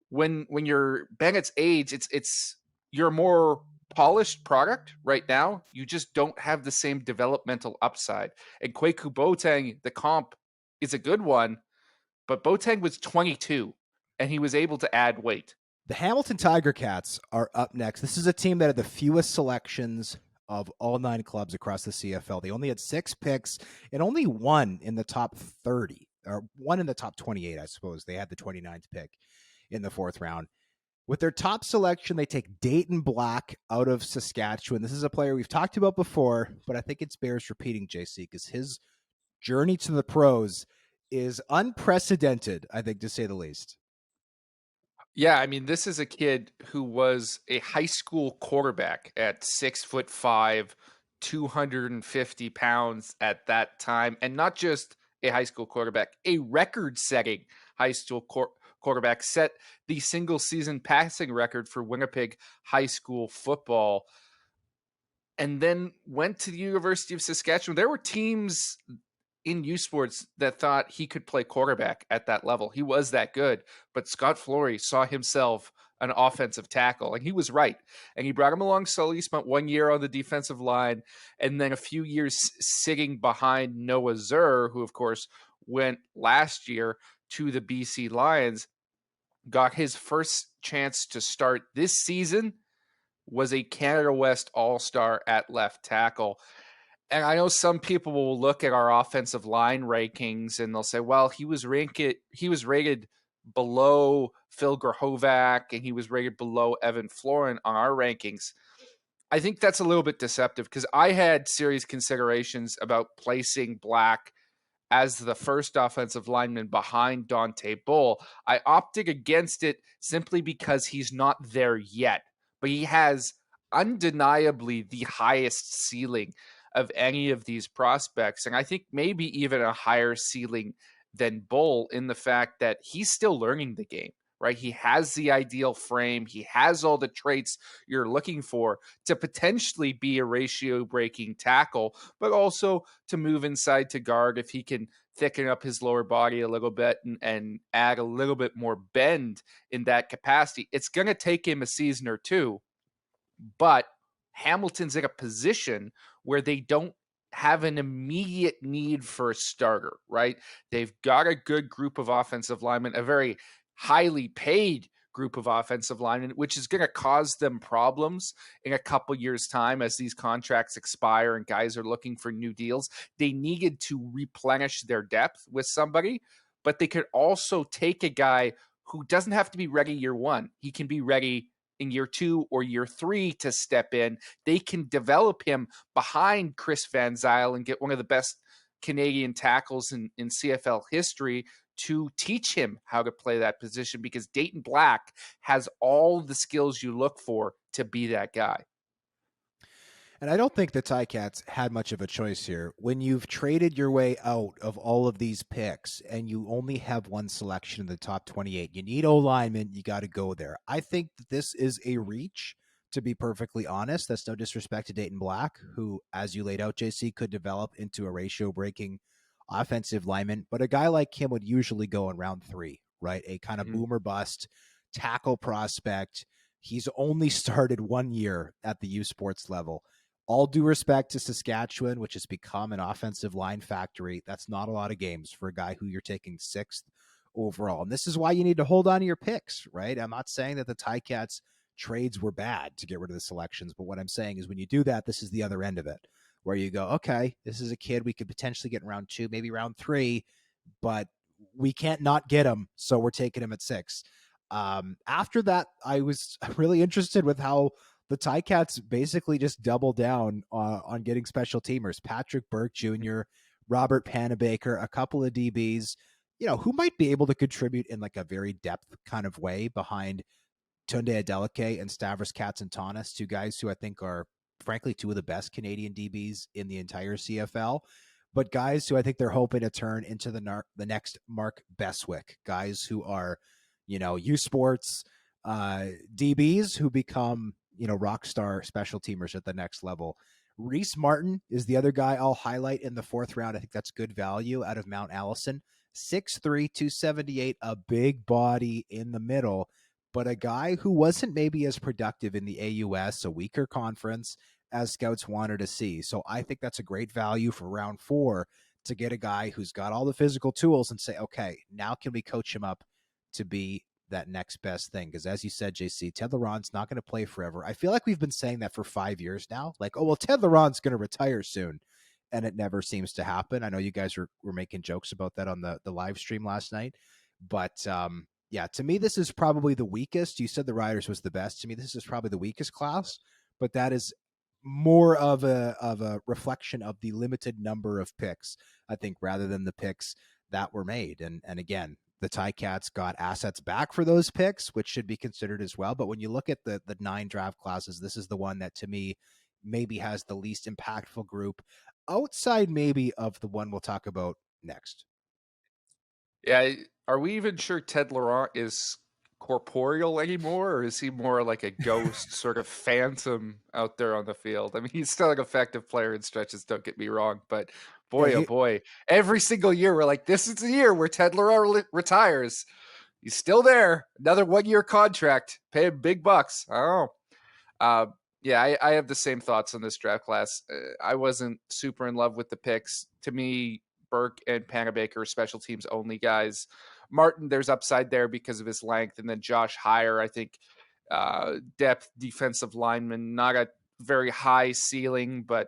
[SPEAKER 2] When you're Bennett's age, it's you're a more polished product right now. You just don't have the same developmental upside. And Kwaku Boateng, the comp, is a good one, but Boateng was 22 and he was able to add weight.
[SPEAKER 1] The Hamilton Tiger Cats are up next. This is a team that had the fewest selections of all 9 clubs across the CFL. They only had 6 picks and only one in the top 30, or one in the top 28, I suppose. They had the 29th pick in the 4th round. With their top selection, they take Dayton Black out of Saskatchewan. This is a player we've talked about before, but I think it bears repeating, JC, because his journey to the pros is unprecedented, I think, to say the least.
[SPEAKER 2] Yeah, I mean, this is a kid who was a high school quarterback at 6'5", 250 pounds at that time, and not just a high school quarterback, a record-setting high school quarterback, set the single season passing record for Winnipeg high school football, and then went to the University of Saskatchewan. There were teams in U Sports that thought he could play quarterback at that level. He was that good, but Scott Flory saw himself an offensive tackle, and he was right. And he brought him along slowly. He spent 1 year on the defensive line, and then a few years sitting behind Noah Zur, who, of course, went last year to the BC Lions, got his first chance to start this season, was a Canada West All-Star at left tackle. And I know some people will look at our offensive line rankings and they'll say, well, he was rated below Phil Grahovac and he was rated below Evan Florin on our rankings. I think that's a little bit deceptive because I had serious considerations about placing Black as the first offensive lineman behind Dante Bull. I opted against it simply because he's not there yet, but he has undeniably the highest ceiling of any of these prospects. And I think maybe even a higher ceiling than Bull in the fact that he's still learning the game. Right. He has the ideal frame. He has all the traits you're looking for to potentially be a ratio breaking tackle, but also to move inside to guard if he can thicken up his lower body a little bit and add a little bit more bend in that capacity. It's going to take him a season or two, but Hamilton's in a position where they don't have an immediate need for a starter, right? They've got a good group of offensive linemen, a very highly paid group of offensive linemen, which is going to cause them problems in a couple years' time as these contracts expire and guys are looking for new deals. They needed to replenish their depth with somebody, but they could also take a guy who doesn't have to be ready year one. He can be ready in year 2 or year 3 to step in. They can develop him behind Chris Van Zyl and get one of the best Canadian tackles in CFL history to teach him how to play that position because Dayton Black has all the skills you look for to be that guy.
[SPEAKER 1] And I don't think the Ticats had much of a choice here. When you've traded your way out of all of these picks and you only have one selection in the top 28, you need O lineman, you got to go there. I think that this is a reach, to be perfectly honest. That's no disrespect to Dayton Black, who, as you laid out, JC, could develop into a ratio breaking offensive lineman. But a guy like him would usually go in round 3, right? A kind of boomer bust tackle prospect. He's only started 1 year at the U Sports level. All due respect to Saskatchewan, which has become an offensive line factory, that's not a lot of games for a guy who you're taking 6th overall. And this is why you need to hold on to your picks, right? I'm not saying that the Ticats trades were bad to get rid of the selections, but what I'm saying is when you do that, this is the other end of it, where you go, okay, this is a kid we could potentially get in round 2, maybe round 3, but we can't not get him, so we're taking him at 6. After that, I was really interested with how the Ticats basically just double down on getting special teamers. Patrick Burke Jr., Robert Panabaker, a couple of DBs, who might be able to contribute in like a very depth kind of way behind Tunde Adeleke and Stavros Katsantonis, two guys who I think are, frankly, two of the best Canadian DBs in the entire CFL. But guys who I think they're hoping to turn into the next Mark Beswick, guys who are, U Sports DBs who become, rock star special teamers at the next level. Reese Martin is the other guy I'll highlight in the 4th round. I think that's good value out of Mount Allison. 6'3", 278, a big body in the middle, but a guy who wasn't maybe as productive in the AUS, a weaker conference, as scouts wanted to see. So I think that's a great value for round 4 to get a guy who's got all the physical tools and say, okay, now can we coach him up to be that next best thing? Because as you said, JC, Ted Laurent's not going to play forever. I feel like we've been saying that for 5 years now. Like, oh, well, Ted Laurent's going to retire soon. And it never seems to happen. I know you guys were making jokes about that on the live stream last night. But yeah, to me, this is probably the weakest. You said the Riders was the best. To me, this is probably the weakest class. But that is more of a reflection of the limited number of picks, I think, rather than the picks that were made. And again, the Ticats got assets back for those picks, which should be considered as well. But when you look at the 9 draft classes, this is the one that to me maybe has the least impactful group outside maybe of the one we'll talk about next.
[SPEAKER 2] Yeah, are we even sure Ted Laurent is corporeal anymore, or is he more like a ghost sort of phantom out there on the field? I mean, he's still an effective player in stretches, don't get me wrong, but
[SPEAKER 1] Yeah,
[SPEAKER 2] boy, oh boy, every single year we're like, this is the year where Ted Laurent retires. He's still there. Another 1-year contract, pay him big bucks. I don't know. Uh, yeah, I have the same thoughts on this draft class. I wasn't super in love with the picks. To me, Burke and Panabaker are special teams only guys. Martin, there's upside there because of his length. And then Josh Heyer, I think, depth defensive lineman, not a very high ceiling, but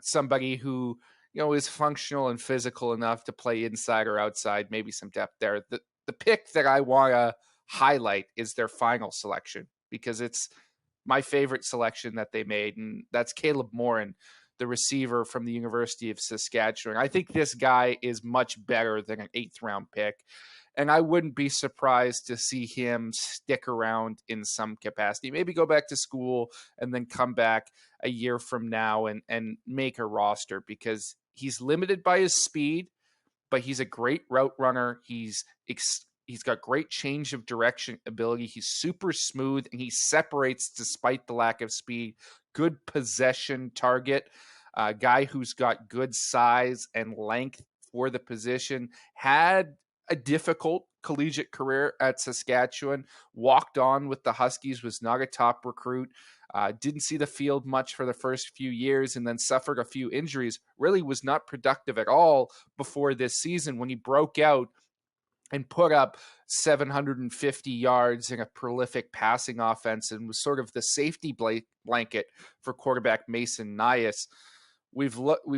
[SPEAKER 2] somebody who, is functional and physical enough to play inside or outside, maybe some depth there. The pick that I want to highlight is their final selection, because it's my favorite selection that they made, and that's Caleb Morin, the receiver from the University of Saskatchewan. I think this guy is much better than an 8th-round pick, and I wouldn't be surprised to see him stick around in some capacity. Maybe go back to school and then come back a year from now and make a roster, because he's limited by his speed, but he's a great route runner. He's got great change of direction ability. He's super smooth, and he separates despite the lack of speed. Good possession target. Guy who's got good size and length for the position. Had a difficult collegiate career at Saskatchewan. Walked on with the Huskies, was not a top recruit. Didn't see the field much for the first few years, and then suffered a few injuries. Really was not productive at all before this season, when he broke out and put up 750 yards in a prolific passing offense, and was sort of the safety blanket for quarterback Mason Nias. We've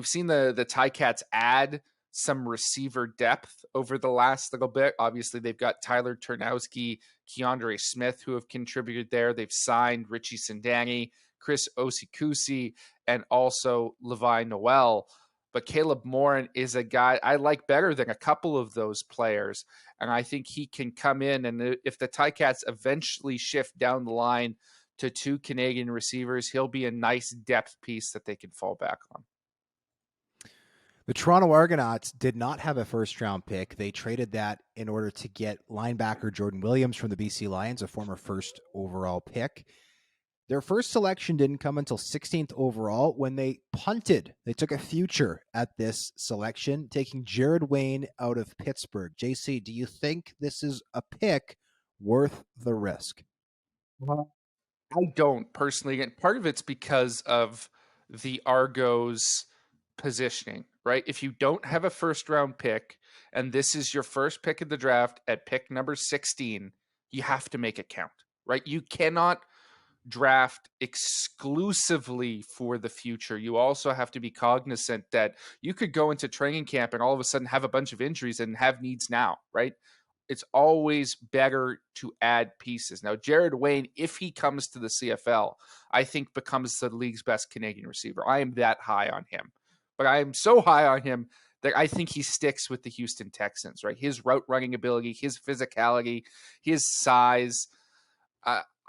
[SPEAKER 2] seen the Ticats add some receiver depth over the last little bit. Obviously, they've got Tyler Turnowski, Keandre Smith, who have contributed there. They've signed Richie Sindani, Chris Osikusi, and also Levi Noel. But Caleb Morin is a guy I like better than a couple of those players. And I think he can come in, and if the Ticats eventually shift down the line to 2 Canadian receivers, he'll be a nice depth piece that they can fall back on.
[SPEAKER 1] The Toronto Argonauts did not have a first-round pick. They traded that in order to get linebacker Jordan Williams from the BC Lions, a former first overall pick. Their first selection didn't come until 16th overall, when they punted. They took a future at this selection, taking Jared Wayne out of Pittsburgh. JC, do you think this is a pick worth the risk?
[SPEAKER 2] I don't personally. And part of it's because of the Argos positioning, right? If you don't have a first round pick, and this is your first pick in the draft at pick number 16, you have to make it count, right? You cannot draft exclusively for the future. You also have to be cognizant that you could go into training camp and all of a sudden have a bunch of injuries and have needs now, right? It's always better to add pieces. Now, Jared Wayne, if he comes to the CFL, I think becomes the league's best Canadian receiver. I am that high on him. But I am so high on him that I think he sticks with the Houston Texans, right? His route running ability, his physicality, his size.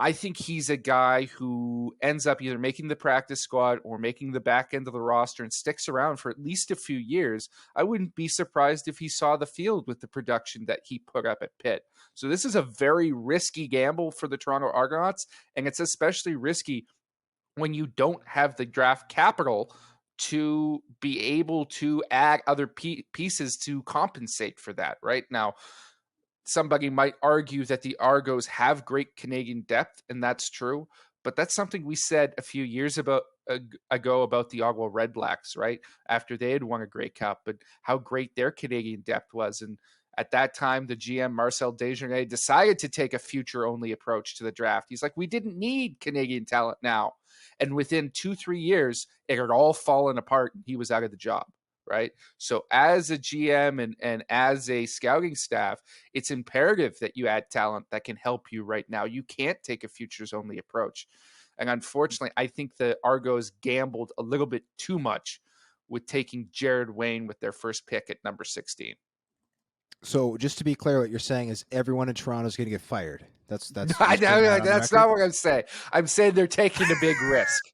[SPEAKER 2] I think he's a guy who ends up either making the practice squad or making the back end of the roster and sticks around for at least a few years. I wouldn't be surprised if he saw the field with the production that he put up at Pitt. So this is a very risky gamble for the Toronto Argonauts, and it's especially risky when you don't have the draft capital to be able to add other pieces to compensate for that. Right now, somebody might argue that the Argos have great Canadian depth, and that's true. But that's something we said a few years ago about the Ottawa Redblacks, right? After they had won a Grey Cup, and how great their Canadian depth was. And at that time, the GM, Marcel Desjardins, decided to take a future-only approach to the draft. He's like, we didn't need Canadian talent now. And within 2-3 years, it had all fallen apart, and he was out of the job. Right. So as a GM and as a scouting staff, it's imperative that you add talent that can help you right now. You can't take a futures only approach. And unfortunately, I think the Argos gambled a little bit too much with taking Jared Wayne with their first pick at number 16.
[SPEAKER 1] So just to be clear, what you're saying is everyone in Toronto is going to get fired. That's
[SPEAKER 2] That's not what I'm saying. I'm saying they're taking a big risk.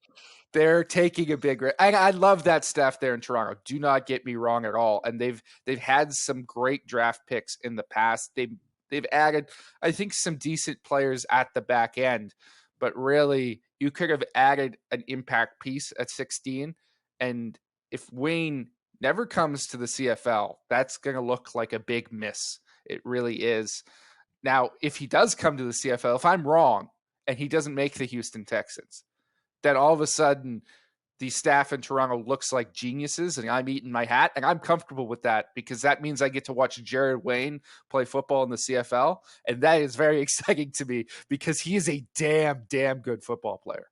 [SPEAKER 2] They're taking a big risk. And I love that staff there in Toronto. Do not get me wrong at all. And they've had some great draft picks in the past. They've added, I think, some decent players at the back end. But really, you could have added an impact piece at 16. And if Wayne never comes to the CFL, that's going to look like a big miss. It really is. Now, if he does come to the CFL, if I'm wrong and he doesn't make the Houston Texans, then all of a sudden the staff in Toronto looks like geniuses and I'm eating my hat, and I'm comfortable with that because that means I get to watch Jared Wayne play football in the CFL. And that is very exciting to me because he is a damn good football player.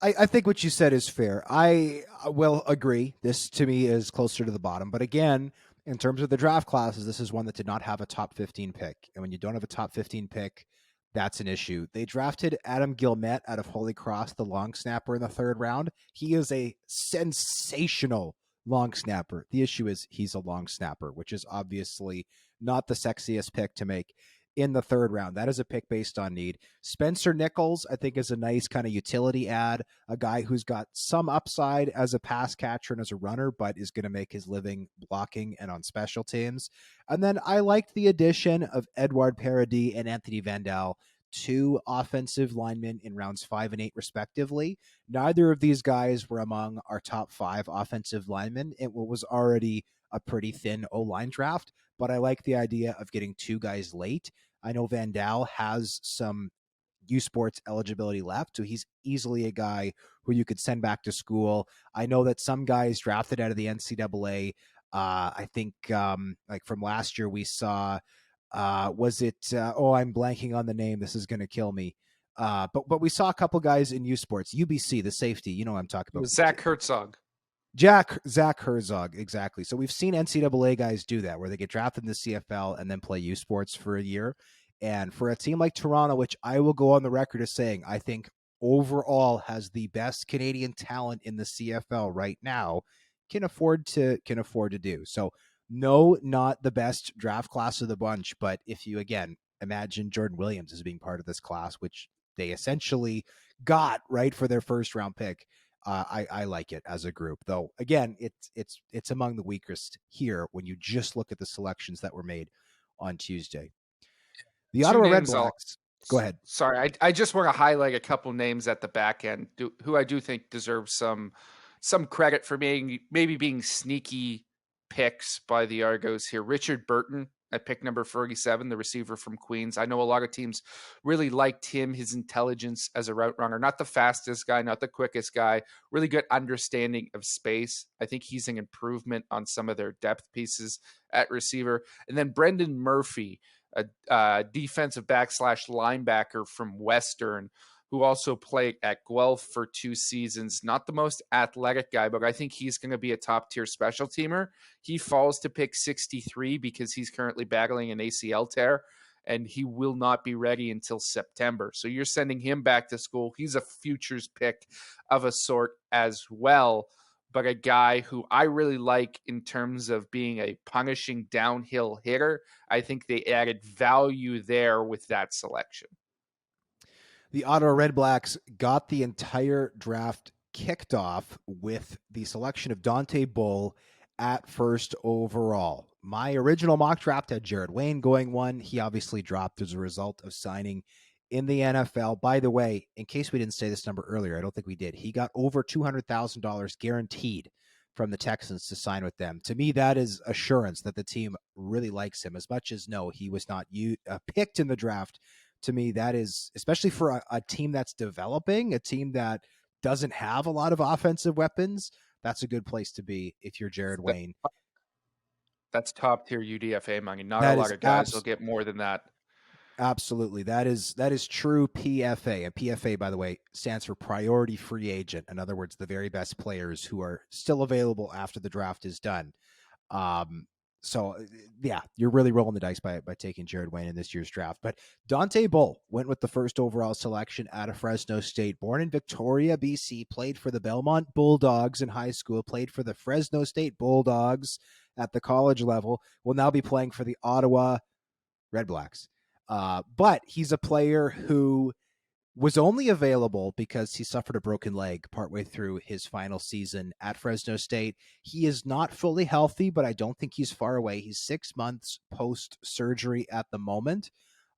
[SPEAKER 1] I think what you said is fair. I will agree. This to me is closer to the bottom. But again, in terms of the draft classes, this is one that did not have a top 15 pick. And when you don't have a top 15 pick, that's an issue. They drafted Adam Gilmet out of Holy Cross, the long snapper, in the third round. He is a sensational long snapper. The issue is he's a long snapper, which is obviously not the sexiest pick to make in the third round. That is a pick based on need. Spencer Nichols, I think, is a nice kind of utility ad, a guy who's got some upside as a pass catcher and as a runner, but is going to make his living blocking and on special teams. And then I liked the addition of Edouard Paradis and Anthony Vandal, two offensive linemen in rounds 5 and 8, respectively. Neither of these guys were among our top 5 offensive linemen. It was already a pretty thin O-line draft, but I like the idea of getting two guys late. I know Vandal has some U Sports eligibility left, so he's easily a guy who you could send back to school. I know that some guys drafted out of the NCAA. I think like from last year we saw was it oh, I'm blanking on the name. This is going to kill me. But we saw a couple guys in U Sports, UBC, the safety. You know what I'm talking
[SPEAKER 2] It
[SPEAKER 1] about.
[SPEAKER 2] was Zach Herzog.
[SPEAKER 1] Zach Herzog, exactly. So we've seen NCAA guys do that, where they get drafted in the CFL and then play U Sports for a year. And for a team like Toronto, which I will go on the record as saying I think overall has the best Canadian talent in the CFL right now, can afford to do. So no, not the best draft class of the bunch, but if you again imagine Jordan Williams as being part of this class, which they essentially got right for their first round pick. I like it as a group, though. Again, it's among the weakest here when you just look at the selections that were made on Tuesday. The
[SPEAKER 2] Two
[SPEAKER 1] Ottawa Red
[SPEAKER 2] names
[SPEAKER 1] Blacks. Go ahead.
[SPEAKER 2] sorry, I just want to highlight a couple names at the back end who I do think deserve some credit for maybe being sneaky picks by the Argos here. Richard Burton at pick number 47, the receiver from Queens. I know a lot of teams really liked him, his intelligence as a route runner. Not the fastest guy, not the quickest guy, really good understanding of space. I think he's an improvement on some of their depth pieces at receiver. And then Brendan Murphy, a defensive backslash linebacker from Western, who also played at Guelph for 2 seasons. Not the most athletic guy, but I think he's going to be a top tier special teamer. He falls to pick 63 because he's currently battling an ACL tear and he will not be ready until September. So you're sending him back to school. He's a futures pick of a sort as well, but a guy who I really like in terms of being a punishing downhill hitter. I think they added value there with that selection.
[SPEAKER 1] The Ottawa Red Blacks got the entire draft kicked off with the selection of Dante Bull at first overall. My original mock draft had Jared Wayne going 1. He obviously dropped as a result of signing in the NFL. By the way, in case we didn't say this number earlier, I don't think we did. He got over $200,000 guaranteed from the Texans to sign with them. To me, that is assurance that the team really likes him. As much as no, he was not picked in the draft. To me, that is, especially for a team that's developing, a team that doesn't have a lot of offensive weapons, that's a good place to be if you're Jared Wayne.
[SPEAKER 2] That's top tier UDFA money. Not a
[SPEAKER 1] That
[SPEAKER 2] lot
[SPEAKER 1] is
[SPEAKER 2] of guys will get more than that.
[SPEAKER 1] absolutely. That is true PFA. And PFA, by the way, stands for priority free agent. In other words, the very best players who are still available after the draft is done. So yeah, you're really rolling the dice by taking Jared Wayne in this year's draft. But Dante Bull went with the first overall selection out of Fresno State. Born in Victoria, BC, played for the Belmont Bulldogs in high school, played for the Fresno State Bulldogs at the college level, will now be playing for the Ottawa Red Blacks. But he's a player who was only available because he suffered a broken leg partway through his final season at Fresno State. He is not fully healthy, but I don't think he's far away. He's 6 months post-surgery at the moment.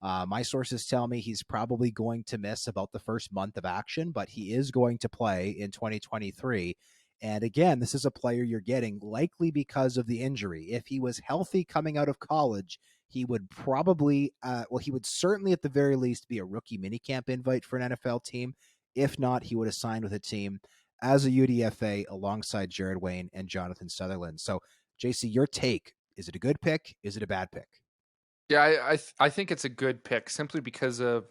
[SPEAKER 1] My sources tell me he's probably going to miss about the first month of action, but he is going to play in 2023. And again, this is a player you're getting likely because of the injury. If he was healthy coming out of college, he would probably, he would certainly at the very least be a rookie minicamp invite for an NFL team. If not, he would have signed with a team as a UDFA alongside Jared Wayne and Jonathan Sutherland. So, JC, your take, is it a good pick? Is it a bad pick?
[SPEAKER 2] Yeah, I think it's a good pick simply because of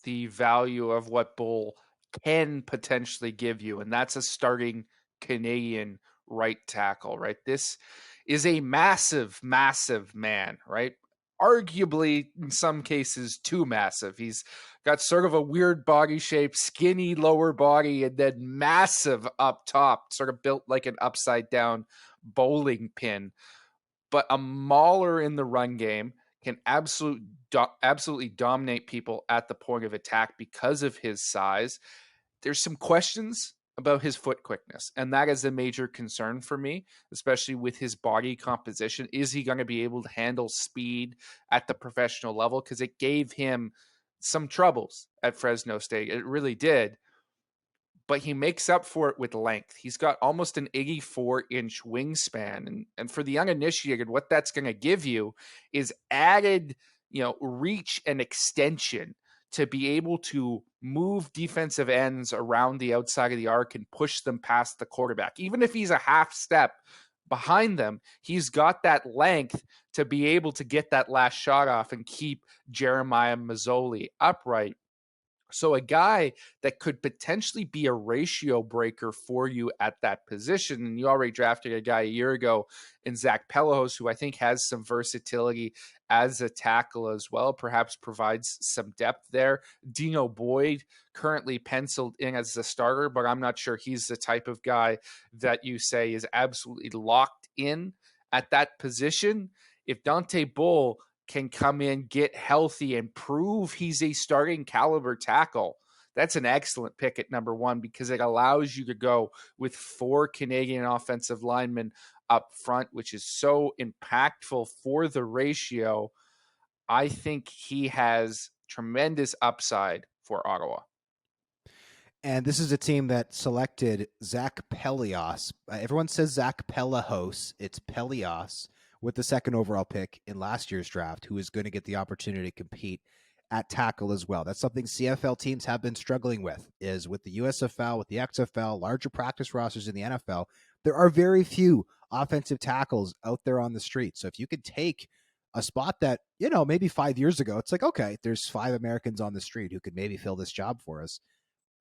[SPEAKER 2] the value of what Bull can potentially give you, and that's a starting Canadian right tackle, right? This is a massive, massive man, right? Arguably, in some cases, too massive. He's got sort of a weird body shape, skinny lower body, and then massive up top, sort of built like an upside down bowling pin. But a mauler in the run game can absolutely dominate people at the point of attack because of his size. There's some questions about his foot quickness, and that is a major concern for me, especially with his body composition. Is he going to be able to handle speed at the professional level? Because it gave him some troubles at Fresno State. It really did. But he makes up for it with length. He's got almost an 84-inch wingspan. And for the uninitiated, what that's going to give you is added, reach and extension to be able to move defensive ends around the outside of the arc and push them past the quarterback. Even if he's a half step behind them, he's got that length to be able to get that last shot off and keep Jeremiah Mazzoli upright. So a guy that could potentially be a ratio breaker for you at that position, and you already drafted a guy a year ago in Zach Pelahos, who I think has some versatility as a tackle as well, perhaps provides some depth there. Dino Boyd currently penciled in as the starter, but I'm not sure he's the type of guy that you say is absolutely locked in at that position. If Dante Bull can come in, get healthy, and prove he's a starting caliber tackle, that's an excellent pick at number one because it allows you to go with 4 Canadian offensive linemen up front, which is so impactful for the ratio. I think he has tremendous upside for Ottawa.
[SPEAKER 1] And this is a team that selected Zach Pelios. Everyone says Zach Pelahos. It's Pelios with the second overall pick in last year's draft, who is going to get the opportunity to compete at tackle as well. That's something CFL teams have been struggling with, is with the USFL, with the XFL, larger practice rosters in the NFL. There are very few offensive tackles out there on the street. So if you could take a spot that, maybe 5 years ago, it's like, okay, there's 5 Americans on the street who could maybe fill this job for us.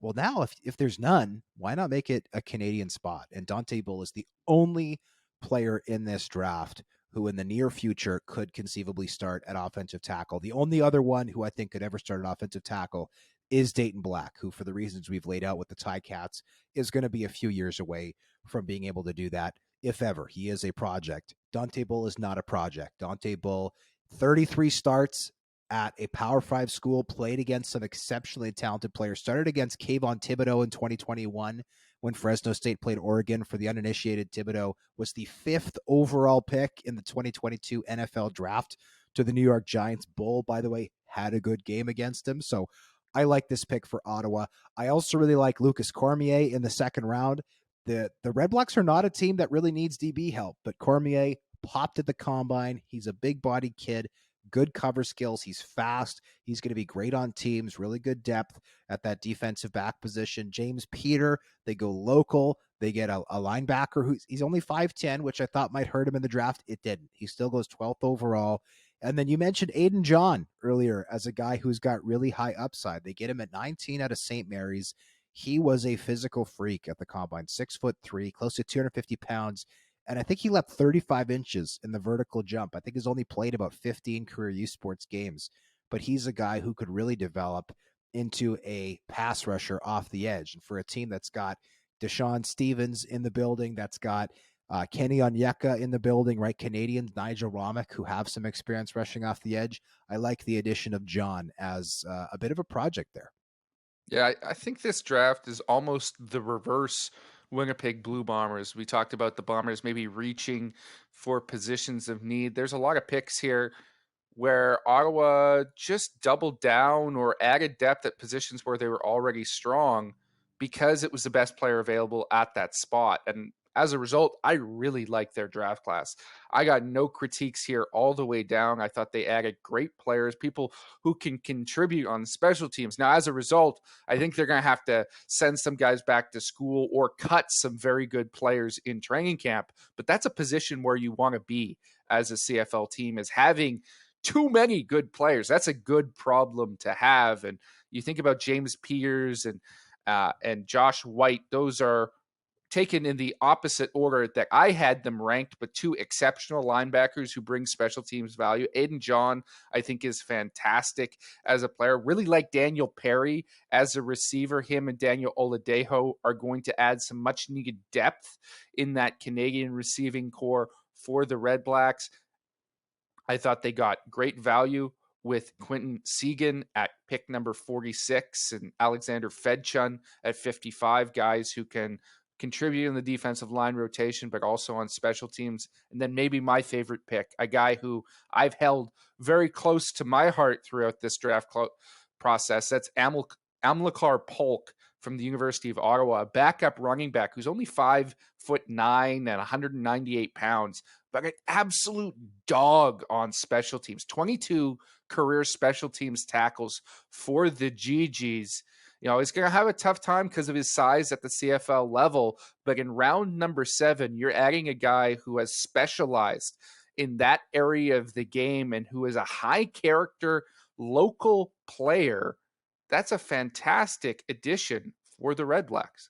[SPEAKER 1] Well, now if there's none, why not make it a Canadian spot? And Dante Bull is the only player in this draft who in the near future could conceivably start at offensive tackle. The only other one who I think could ever start at offensive tackle is Dayton Black, who, for the reasons we've laid out with the Ticats, is going to be a few years away from being able to do that, if ever. He is a project. Dante Bull is not a project. Dante Bull, 33 starts at a Power 5 school, played against some exceptionally talented players, started against Kayvon Thibodeau in 2021 when Fresno State played Oregon. For the uninitiated, Thibodeau was the 5th overall pick in the 2022 NFL draft to the New York Giants. Bull, by the way, had a good game against him. So I like this pick for Ottawa. I also really like Lucas Cormier in the second round. The Red Blacks are not a team that really needs DB help, but Cormier popped at the combine. He's a big-bodied kid, good cover skills. He's fast. He's going to be great on teams, really good depth at that defensive back position. James Peter, they go local. They get a linebacker he's only 5'10", which I thought might hurt him in the draft. It didn't. He still goes 12th overall. And then you mentioned Aiden John earlier as a guy who's got really high upside. They get him at 19 out of St. Mary's. He was a physical freak at the combine, 6'3", close to 250 pounds. And I think he leapt 35 inches in the vertical jump. I think he's only played about 15 career youth sports games, but he's a guy who could really develop into a pass rusher off the edge. And for a team that's got Deshaun Stevens in the building, that's got Kenny Onyeka in the building, right? Canadians, Nigel Romick, who have some experience rushing off the edge. I like the addition of John as a bit of a project there.
[SPEAKER 2] Yeah, I think this draft is almost the reverse Winnipeg Blue Bombers. We talked about the Bombers maybe reaching for positions of need. There's a lot of picks here where Ottawa just doubled down or added depth at positions where they were already strong because it was the best player available at that spot. And as a result, I really like their draft class. I got no critiques here all the way down. I thought they added great players, people who can contribute on special teams. Now, as a result, I think they're going to have to send some guys back to school or cut some very good players in training camp. But that's a position where you want to be as a CFL team, is having too many good players. That's a good problem to have. And you think about James Peters and and Josh White. Those are taken in the opposite order that I had them ranked, but two exceptional linebackers who bring special teams value. Aiden John, I think, is fantastic as a player. Really like Daniel Perry as a receiver. Him and Daniel Oladejo are going to add some much needed depth in that Canadian receiving core for the Red Blacks. I thought they got great value with Quinton Segan at pick number 46 and Alexander Fedchun at 55, guys who can contribute in the defensive line rotation, but also on special teams. And then maybe my favorite pick, a guy who I've held very close to my heart throughout this draft process. That's Amilcar Polk from the University of Ottawa, a backup running back who's only 5'9" and 198 pounds, but an absolute dog on special teams. 22 career special teams tackles for the GGs. You know, he's going to have a tough time because of his size at the CFL level, but in round number 7, you're adding a guy who has specialized in that area of the game and who is a high character local player. That's a fantastic addition for the Red Blacks.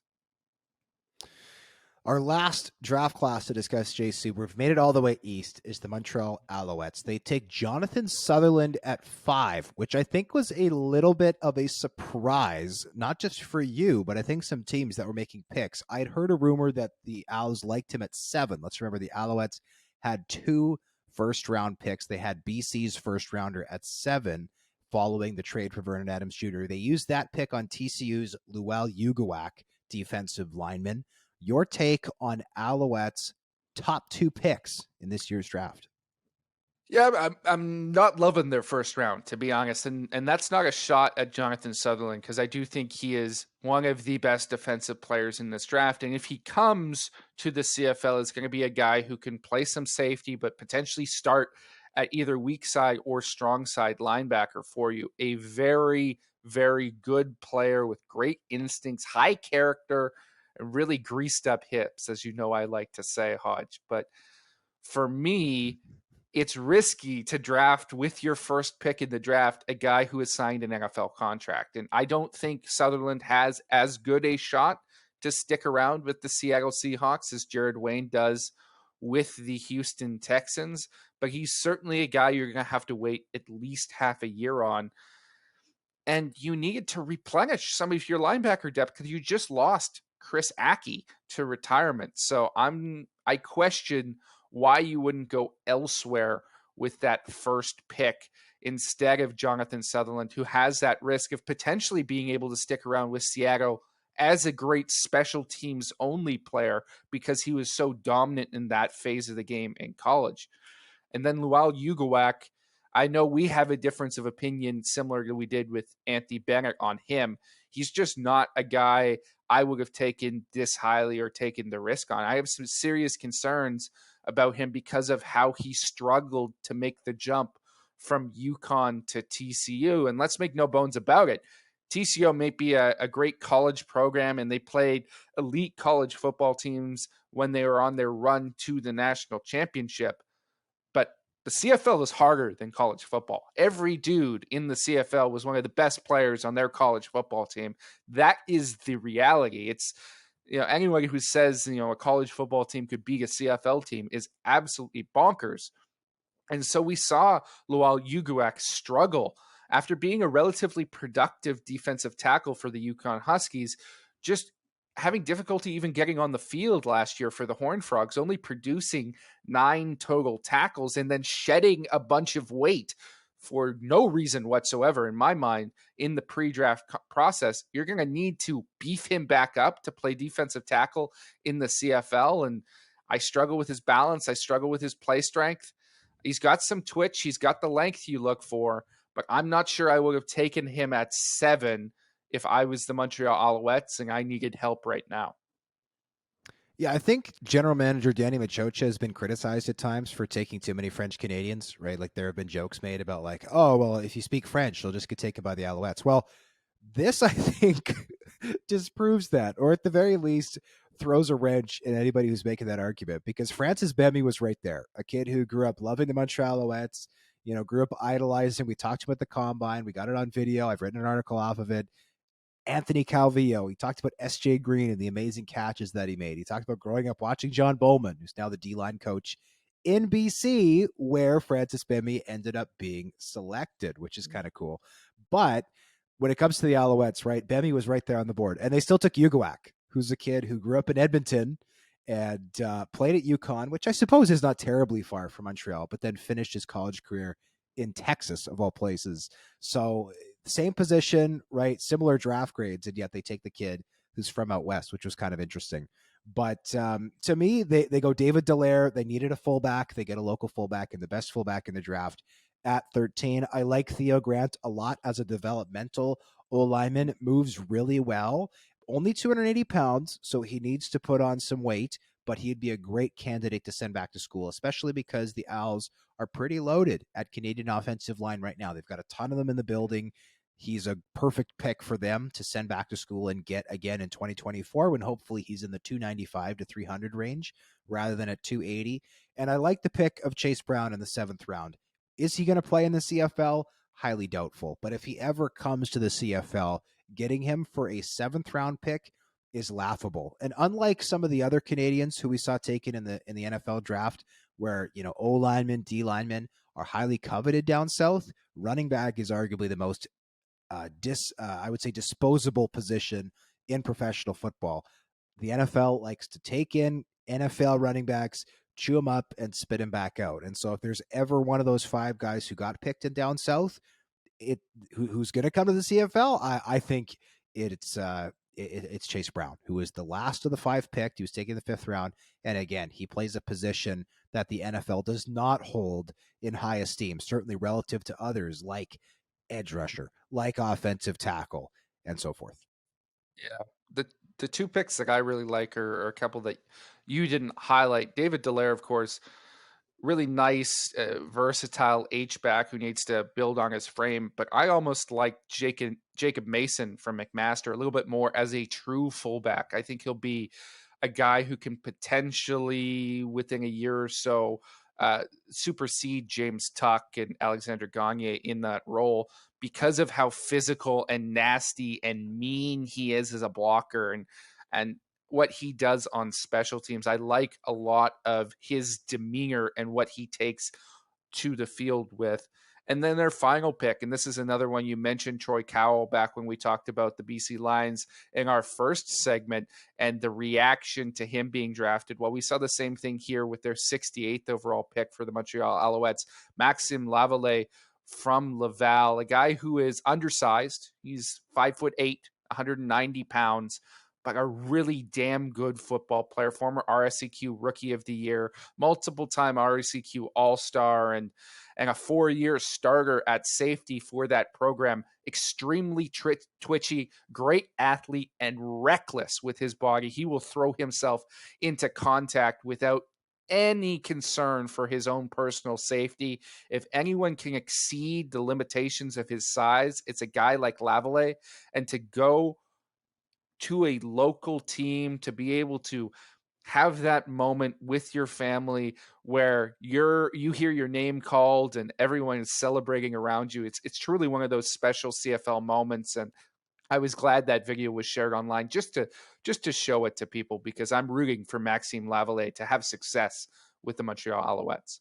[SPEAKER 1] Our last draft class to discuss, JC, we've made it all the way east, is the Montreal Alouettes. They take Jonathan Sutherland at 5, which I think was a little bit of a surprise, not just for you, but I think some teams that were making picks. I'd heard a rumor that the Owls liked him at 7. Let's remember the Alouettes had 2 first-round picks. They had BC's first-rounder at 7 following the trade for Vernon Adams Jr. They used that pick on TCU's Luel Ugawak, defensive lineman. Your take on Alouettes' top 2 picks in this year's draft?
[SPEAKER 2] Yeah, I'm not loving their first round, to be honest, and that's not a shot at Jonathan Sutherland, because I do think he is one of the best defensive players in this draft, and if he comes to the CFL, it's going to be a guy who can play some safety, but potentially start at either weak side or strong side linebacker for you. A very, very good player with great instincts, high character, and really greased up hips, as you know I like to say, Hodge. But for me, it's risky to draft with your first pick in the draft a guy who has signed an NFL contract. And I don't think Sutherland has as good a shot to stick around with the Seattle Seahawks as Jared Wayne does with the Houston Texans. But he's certainly a guy you're going to have to wait at least half a year on. And you need to replenish some of your linebacker depth because you just lost Chris Aki to retirement. So I question why you wouldn't go elsewhere with that first pick instead of Jonathan Sutherland, who has that risk of potentially being able to stick around with Seattle as a great special teams only player because he was so dominant in that phase of the game in college. And then Lual Ugawak, I know we have a difference of opinion similar to we did with Anthony Bennett on him. He's just not a guy I would have taken this highly or taken the risk on. I have some serious concerns about him because of how he struggled to make the jump from UConn to TCU. And let's make no bones about it. TCU may be a great college program, and they played elite college football teams when they were on their run to the national championship. But the CFL is harder than college football. Every dude in the CFL was one of the best players on their college football team. That is the reality. It's, you know, anyone who says, you know, a college football team could beat a CFL team is absolutely bonkers. And so we saw Lual Ugawak struggle after being a relatively productive defensive tackle for the UConn Huskies, just having difficulty even getting on the field last year for the Horned Frogs, only producing 9 total tackles and then shedding a bunch of weight for no reason whatsoever, in my mind, in the pre-draft process. You're going to need to beef him back up to play defensive tackle in the CFL. And I struggle with his balance. I struggle with his play strength. He's got some twitch. He's got the length you look for, but I'm not sure I would have taken him at 7 if I was the Montreal Alouettes and I needed help right now.
[SPEAKER 1] Yeah, I think general manager Danny Machocha has been criticized at times for taking too many French Canadians, right? Like there have been jokes made about like, oh, well, if you speak French, you'll just get taken by the Alouettes. Well, this, I think, disproves that, or at the very least, throws a wrench in anybody who's making that argument, because Francis Bemby was right there, a kid who grew up loving the Montreal Alouettes, you know, grew up idolizing. We talked to him at the Combine. We got it on video. I've written an article off of it. Anthony Calvillo. He talked about S.J. Green and the amazing catches that he made. He talked about growing up watching John Bowman, who's now the D-line coach in BC, where Francis Bemmy ended up being selected, which is kind of cool. But when it comes to the Alouettes, right, Bemmy was right there on the board. And they still took Ugawak, who's a kid who grew up in Edmonton and played at UConn, which I suppose is not terribly far from Montreal, but then finished his college career in Texas, of all places. So same position, right? Similar draft grades, and yet they take the kid who's from out west, which was kind of interesting. But to me, they go David Dallaire. They needed a fullback. They get a local fullback and the best fullback in the draft at 13. I like Theo Grant a lot as a developmental O lineman. Moves really well. Only 280 pounds, so he needs to put on some weight, but he'd be a great candidate to send back to school, especially because the Owls are pretty loaded at Canadian offensive line right now. They've got a ton of them in the building. He's a perfect pick for them to send back to school and get again in 2024 when hopefully he's in the 295 to 300 range rather than at 280. And I like the pick of Chase Brown in the 7th round. Is he going to play in the CFL? Highly doubtful. But if he ever comes to the CFL, getting him for a 7th round pick is laughable. And unlike some of the other Canadians who we saw taken in the NFL draft, where O linemen, D linemen are highly coveted down south, running back is arguably the most I would say disposable position in professional football. The NFL likes to take in NFL running backs, chew them up, and spit them back out. And so if there's ever one of those 5 guys who got picked in down south, who's going to come to the CFL, I think it's Chase Brown, who is the last of the 5 picked. He was taken in the 5th round. And again, he plays a position that the NFL does not hold in high esteem, certainly relative to others like edge rusher, like offensive tackle, and so forth.
[SPEAKER 2] Yeah. The 2 picks that I really like are a couple that you didn't highlight. David Dallaire, of course, really nice, versatile H-back who needs to build on his frame. But I almost like Jacob Mason from McMaster a little bit more as a true fullback. I think he'll be a guy who can potentially, within a year or so, supersede James Tuck and Alexander Gagne in that role because of how physical and nasty and mean he is as a blocker and what he does on special teams. I like a lot of his demeanor and what he takes to the field with. And then their final pick, and this is another one you mentioned, Troy Cowell, back when we talked about the BC Lions in our first segment and the reaction to him being drafted. Well, we saw the same thing here with their 68th overall pick for the Montreal Alouettes, Maxime Lavallee from Laval, a guy who is undersized. He's 5'8", 190 pounds, but a really damn good football player, former RSEQ Rookie of the Year, multiple-time RSEQ All-Star, and a 4-year starter at safety for that program. Extremely twitchy, great athlete, and reckless with his body. He will throw himself into contact without any concern for his own personal safety. If anyone can exceed the limitations of his size, it's a guy like Lavallee. And to go to a local team, to be able to have that moment with your family where you hear your name called and everyone is celebrating around you. It's truly one of those special CFL moments. And I was glad that video was shared online just to show it to people, because I'm rooting for Maxime Lavallee to have success with the Montreal Alouettes.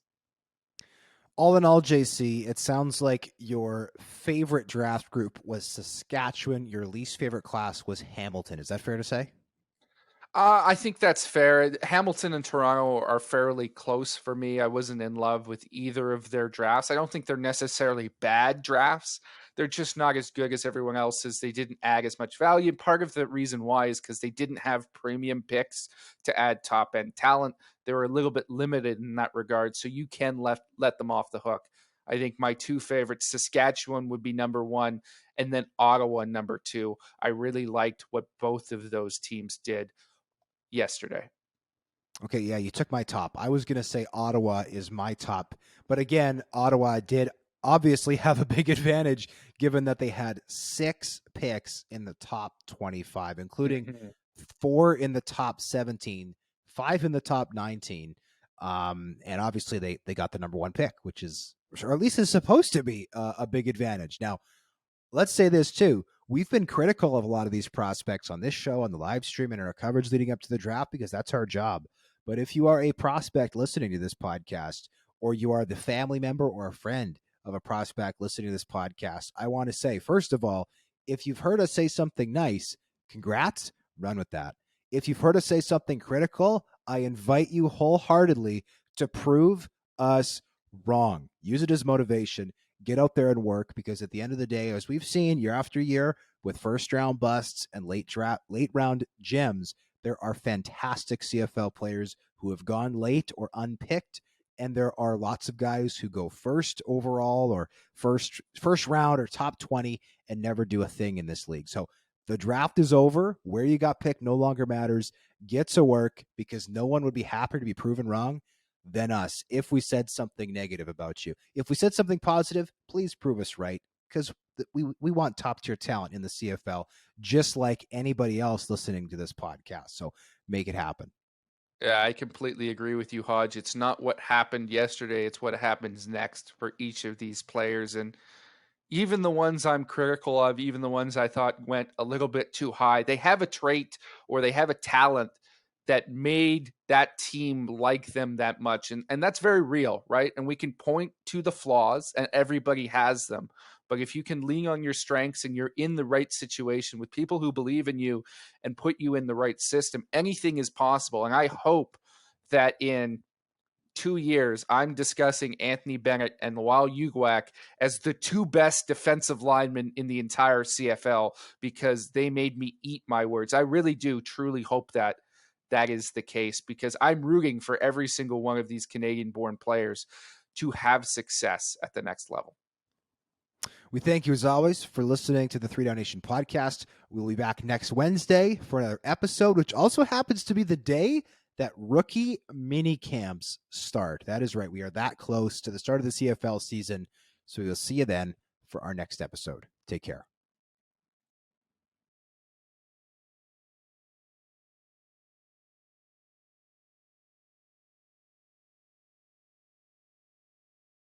[SPEAKER 1] All in all, JC, it sounds like your favorite draft group was Saskatchewan. Your least favorite class was Hamilton. Is that fair to say?
[SPEAKER 2] I think that's fair. Hamilton and Toronto are fairly close for me. I wasn't in love with either of their drafts. I don't think they're necessarily bad drafts. They're just not as good as everyone else's. They didn't add as much value. Part of the reason why is because they didn't have premium picks to add top end talent. They were a little bit limited in that regard, so you can let them off the hook. I think my 2 favorites, Saskatchewan would be number 1, and then Ottawa number 2. I really liked what both of those teams did yesterday.
[SPEAKER 1] Okay, yeah, you took my top. I was going to say Ottawa is my top. But again, Ottawa did obviously have a big advantage given that they had 6 picks in the top 25, including 4 in the top 17, 5 in the top 19. And obviously they got the number 1 pick, which is, or at least is supposed to be a big advantage. Now, let's say this too. We've been critical of a lot of these prospects on this show, on the live stream, and our coverage leading up to the draft because that's our job. But if you are a prospect listening to this podcast, or you are the family member or a friend of a prospect listening to this podcast, I want to say, first of all, if you've heard us say something nice, congrats, run with that. If you've heard us say something critical, I invite you wholeheartedly to prove us wrong. Use it as motivation. Get out there and work, because at the end of the day, as we've seen year after year with first round busts and late round gems, there are fantastic CFL players who have gone late or unpicked, and there are lots of guys who go first overall or first round or top 20 and never do a thing in this league. So the draft is over. Where you got picked no longer matters. Get to work, because no one would be happier to be proven wrong than us if we said something negative about you. If we said something positive, please prove us right, because we want top tier talent in the CFL, just like anybody else listening to this podcast. So make it happen.
[SPEAKER 2] Yeah, I completely agree with you, Hodge. It's not what happened yesterday, it's what happens next for each of these players. And even the ones I'm critical of, even the ones I thought went a little bit too high, they have a trait or they have a talent that made that team like them that much. And that's very real, right? And we can point to the flaws, and everybody has them. But if you can lean on your strengths and you're in the right situation with people who believe in you and put you in the right system, anything is possible. And I hope that in 2 years, I'm discussing Anthony Bennett and Lawal Uguak as the two best defensive linemen in the entire CFL, because they made me eat my words. I really do truly hope that that is the case, because I'm rooting for every single one of these Canadian-born players to have success at the next level.
[SPEAKER 1] We thank you, as always, for listening to the 3 Down Nation podcast. We'll be back next Wednesday for another episode, which also happens to be the day that rookie mini camps start. That is right. We are that close to the start of the CFL season. So we'll see you then for our next episode. Take care.